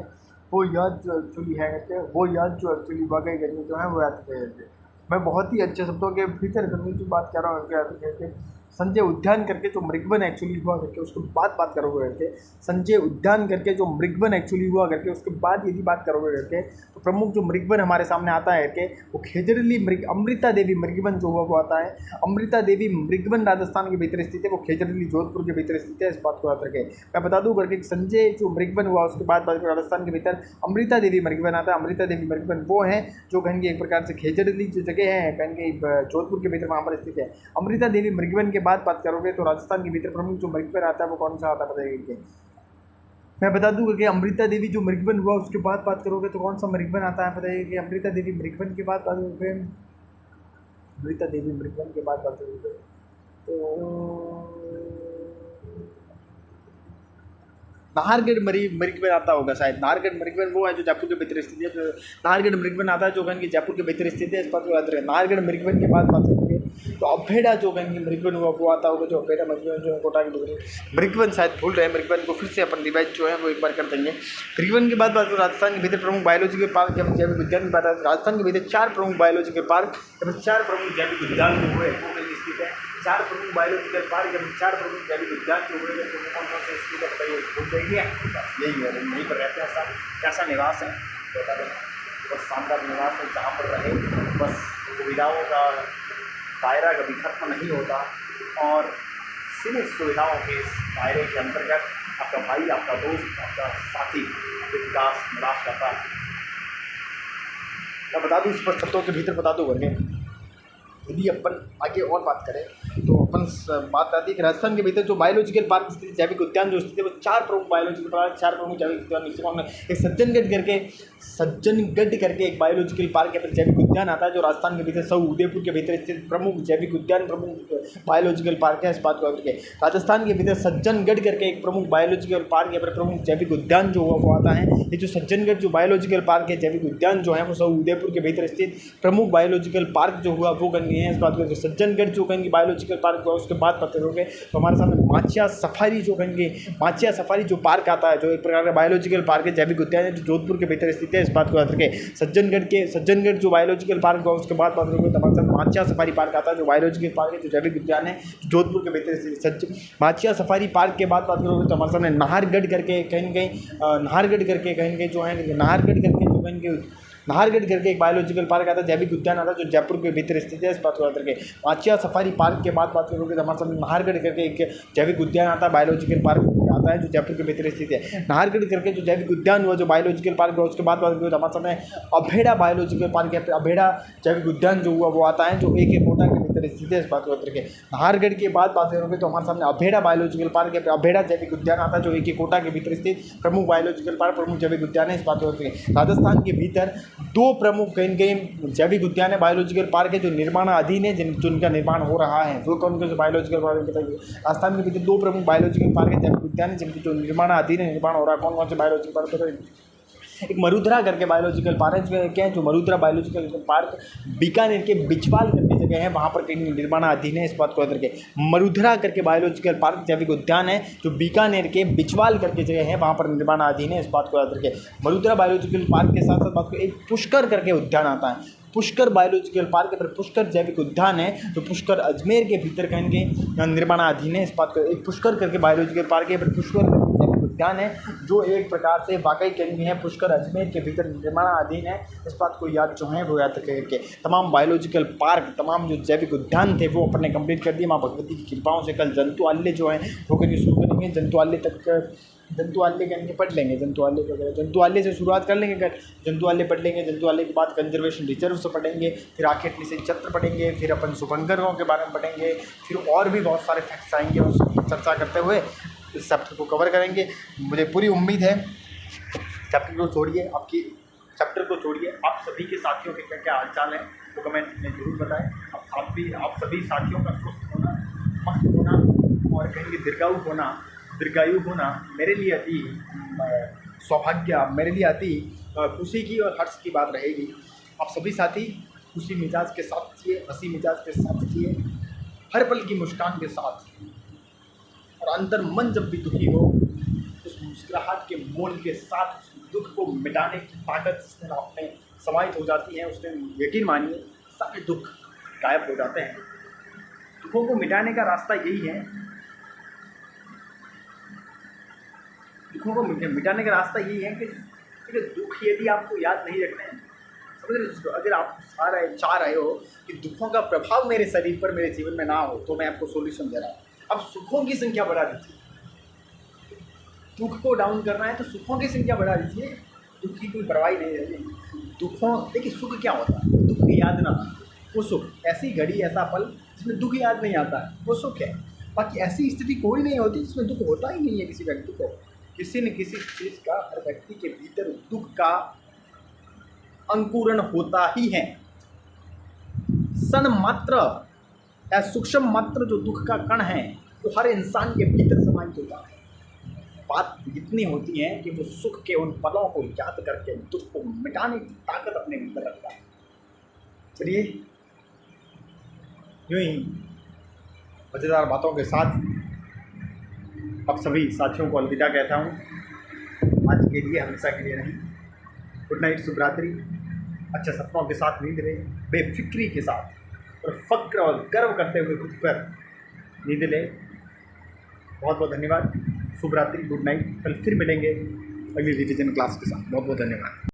वो याद जो एक्चुअली है कहते हैं वो याद जो एक्चुअली वाकई करने जो है वो याद करेंगे। मैं बहुत ही अच्छे शब्दों के भीतर करने की बात कर रहा हूँ याद करके। संजय उद्यान करके जो मृगवन एक्चुअली हुआ करके उसके बाद बात करोगे करके संजय उद्यान करके जो मृगवन एक्चुअली हुआ करके उसके बाद यदि बात करोगे करके तो प्रमुख जो मृगवन हमारे सामने आता है करके वो खेजड़ली अमृता देवी मृगवन जो हुआ वो आता है। अमृता देवी मृगवन राजस्थान के भीतर स्थित है, वो खेजड़ली जोधपुर के भीतर स्थित है। इस बात को याद रखें। मैं बता दूँ करके संजय जो मृगवन हुआ उसके बाद राजस्थान के भीतर अमृता देवी मृगवन आता है। अमृता देवी मृगवन वो है जो कहेंगे एक प्रकार से खेजड़ली जो जगह है कहेंगे जोधपुर के भीतर वहाँ पर स्थित है। अमृता देवी मृगवन के बाद बात करोगे तो राजस्थान के भीतर प्रमुख जो मृगवन आता है वो कौन सा आता है बताइए। मैं बता दूं कि अमृता देवी जो मृगवन हुआ उसके बाद बात करोगे तो कौन सा मृगवन आता है बताइए कि अमृता देवी मृगवन के बाद बात करोगे अमृता देवी मृगवन के बाद बात करोगे तो नाहरगढ़ मृगवन आता होगा शायद। नाहरगढ़ मृगवन वो है जो जयपुर के भीतर स्थित है। नाहरगढ़ मृगवन आता है जो कहेंगे जयपुर के भीतर स्थित है। इस बात को याद रखें। नाहरगढ़ मृगवन के बाद बात करेंगे तो अभेड़ा जो कहेंगे मृगवन हुआ वो आता होगा। जो अभेड़ा मृगवन जो है कोटा के मृगवन शायद भूल रहे हैं, मृगवन को फिर से अपन रिवाइज जो है वो एक बार कर देंगे। मृगवन के बाद बात करें राजस्थान के भीतर प्रमुख बायोलॉजिकल पार्क या जैविक उद्यान की बात है। राजस्थान के भीतर 4 प्रमुख बायोलॉजिकल पार्क या 4 प्रमुख जैविक उद्यान जो हुए वो कहीं स्थित है। 4 प्रमुख बायोलॉजिकल पार्क या 4 प्रमुख जैविक उद्यान जो हुए कौन कौन से स्थित है बताइए। भूल जाइए यही है, यहीं पर रहते हैं। ऐसा कैसा निवास है बता दें। बस शानदार निवास है जहाँ पर रहे, बस सुविधाओं का दायरा कभी खत्म नहीं होता और सीमित सुविधाओं के इस दायरे के अंतर्गत आपका भाई, आपका दोस्त, आपका साथी विकास निवास करता है। मैं बता दूँ स्पष्ट शब्दों के भीतर बता दूँ करके यदि अपन आगे और बात करें तो अपन बात आती है कि राजस्थान के भीतर जो बायोलॉजिकल पार्क स्थित जैविक उद्यान जो स्थित है वो 4 प्रमुख बायोलॉजिकल पार्क 4 प्रमुख जैविक उद्यान एक सज्जनगढ़ करके एक बायोलॉजिकल पार्क या फिर जैविक उद्यान आता है जो राजस्थान के भीतर सब उदयपुर के भीतर स्थित प्रमुख जैविक उद्यान प्रमुख बायोलॉजिकल पार्क है। इस बात को करके राजस्थान के भीतर सज्जनगढ़ करके एक प्रमुख बायोलॉजिकल पार्क या फिर प्रमुख जैविक उद्यान जो हुआ वो आता है। ये जो सज्जनगढ़ जो बायोलॉजिकल पार्क है जैविक उद्यान जो है वो सब उदयपुर के भीतर स्थित प्रमुख बायोलॉजिकल पार्क जो हुआ वो कहेंगे है। इस बात को सज्जनगढ़ जो कहेंगे बायोलॉजिकल पार्क हुआ उसके बाद पता करोगे तो हमारे सामने माचिया सफारी जो कहेंगे माचिया सफारी जो पार्क आता है जो एक प्रकार का बायोलॉजिकल पार्क है जैविक उद्यान है जो जोधपुर के भीतर स्थित है। इस बात को याद रखें। सज्जनगढ़ जो बायोलॉजिकल पार्क हुआ उसके बाद बात करोगे तो हमारे सामने माचिया सफारी पार्क आता है जो बायोलॉजिकल पार्क है जो जैविक उद्यान है जोधपुर के भीतर स्थित। माचिया सफारी पार्क के बाद बात करोगे तो हमारे सामने नाहरगढ़ करके कहीं जो है नाहरगढ़ करके एक बायोलॉजिकल पार्क आता है जैविक उद्यान आता है जो जयपुर के भीतर स्थित है। इस बात को याद रखें। माचिया सफारी पार्क के बाद बात करोगे तो हमारे सामने नाहरगढ़ करके एक जैविक उद्यान आता है बायोलॉजिकल पार्क आता है जो जयपुर के भीतर स्थित है। नाहरगढ़ करके जो जैविक उद्यान हुआ जो बायोलॉजिकल पार्क हुआ उसके बाद बात करोगे तो हमारे सामने अभेड़ा बायोलॉजिकल पार्क या फिर अभेड़ा जैविक उद्यान जो हुआ वो आता है जो एक कोटा के भीतर स्थित है। इस बात को याद रखें। नाहरगढ़ के बाद बात करोगे तो हमारे सामने अभेड़ा बायोलॉजिकल पार्क या फिर अभेड़ा जैविक उद्यान आता है जो एक कोटा के भीतर स्थित प्रमुख बायोलॉजिकल पार्क प्रमुख जैविक उद्यान है। इस बात को याद रखें। राजस्थान के भीतर 2 प्रमुख कहीं जैविक उद्यान है बायोलॉजिकल पार्क है जो निर्माणाधीन है जिनका निर्माण हो रहा है। वो कौन से बायोलॉजिकल पार्क बताइए। राजस्थान के भीतर 2 प्रमुख बायोलॉजिकल पार्क है जैविक उद्यान है जिनकी जो निर्माणाधीन है निर्माण हो रहा है। कौन से बायोलॉजिकल पार्क बताइए। एक मरुधरा करके बायोलॉजिकल पार्क क्या है जो मरुधरा बायोलॉजिकल पार्क बीकानेर के बिचवाल करके जगह है वहाँ पर कहीं निर्माणाधीन है। इस बात को याद रखें। मरुधरा करके बायोलॉजिकल पार्क जैविक उद्यान है जो बीकानेर के बिचवाल करके जगह है वहाँ पर निर्माणाधीन है। इस बात को याद रखें। मरुधरा बायोलॉजिकल पार्क के साथ साथ बात को एक पुष्कर करके उद्यान आता है। पुष्कर बायोलॉजिकल पार्क पर पुष्कर जैविक उद्यान है जो पुष्कर अजमेर के भीतर कहेंगे निर्माणाधीन है। इस बात को एक पुष्कर करके बायोलॉजिकल पार्क है पर पुष्कर उद्यान है, जो एक प्रकार से वाकई कहीं है पुष्कर अजमेर के भीतर निर्माणाधीन है। इस बात को याद जो है वो याद करके तमाम बायोलॉजिकल पार्क, तमाम जो जैविक उद्यान थे वो अपने कंप्लीट कर दिए माँ भगवती की कृपाओं से। कल जंतुआल्य जो हैं वो कहीं शुरू करेंगे, जंतुआल्य करेंगे, पढ़ लेंगे जंतुआल्य वगैरह, जंतुआल्य से शुरुआत कर लेंगे। अगर जंतुआल्य पढ़ लेंगे, जंतुआल्य के बाद कंजर्वेशन रिजर्व से पढ़ेंगे, फिर आखिर निषेध चत्र पढ़ेंगे, फिर अपन शुभंकरों के बारे में पढ़ेंगे, फिर और भी बहुत सारे फैक्ट्स आएंगे, उसकी चर्चा करते हुए इस चैप्टर को कवर करेंगे। मुझे पूरी उम्मीद है चैप्टर को छोड़िए आप सभी के साथियों के क्या क्या हालचाल हैं तो कमेंट में जरूर बताएं। आप सभी साथियों का स्वस्थ होना, मस्त होना और कहेंगे दीर्घायु होना मेरे लिए अति सौभाग्य, मेरे लिए अति खुशी की और हर्ष की बात रहेगी। आप सभी साथी खुशी मिजाज के साथ जिए, हंसी मिजाज के साथ जिए, हर पल की मुस्कान के साथ, और अंदर मन जब भी दुखी हो उस मुस्कुराहट के मोल के साथ उस दुख को मिटाने की ताकत जिसमें आप में समाहित हो जाती है, उसमें यकीन मानिए सारे दुख गायब हो जाते हैं। दुखों को मिटाने का रास्ता यही है, दुखों को मिटाने का रास्ता यही है कि दुख यदि आपको याद नहीं रखना है, समझ रहे, अगर आप चाह रहे हो कि दुखों का प्रभाव मेरे शरीर पर, मेरे जीवन में ना हो, तो मैं आपको सॉल्यूशन दे रहा हूँ। अब सुखों की संख्या बढ़ा दीजिए। दुख को डाउन करना है तो सुखों की संख्या बढ़ा दीजिए, दुख की कोई परवाही नहीं रहती। दुखों, देखिए सुख क्या होता है, दुख की याद ना, वो सुख, ऐसी घड़ी ऐसा पल जिसमें दुख याद नहीं आता है वो सुख है। बाकी ऐसी स्थिति कोई नहीं होती जिसमें दुख होता ही नहीं है किसी व्यक्ति को। किसी न किसी चीज़ का हर व्यक्ति के भीतर दुख का अंकुरण होता ही है। सन मात्र या सूक्ष्म मात्र जो दुख का कण है वो हर इंसान के भीतर समाहित होता है। बात इतनी होती है कि वो सुख के उन पलों को याद करके दुख को मिटाने की ताकत अपने भीतर रखता है। चलिए यूँ ही मज़ेदार बातों के साथ अब सभी साथियों को अलविदा कहता हूँ, आज के लिए, हमेशा के लिए नहीं। गुड नाइट, शुभ रात्रि, अच्छे सपनों के साथ नींद ले, बेफिक्री के साथ और फक्र और गर्व करते हुए खुद पर नींद ले। बहुत बहुत धन्यवाद, शुभ रात्रि, गुड नाइट। कल फिर मिलेंगे अगली रिवीजन क्लास के साथ। बहुत बहुत धन्यवाद।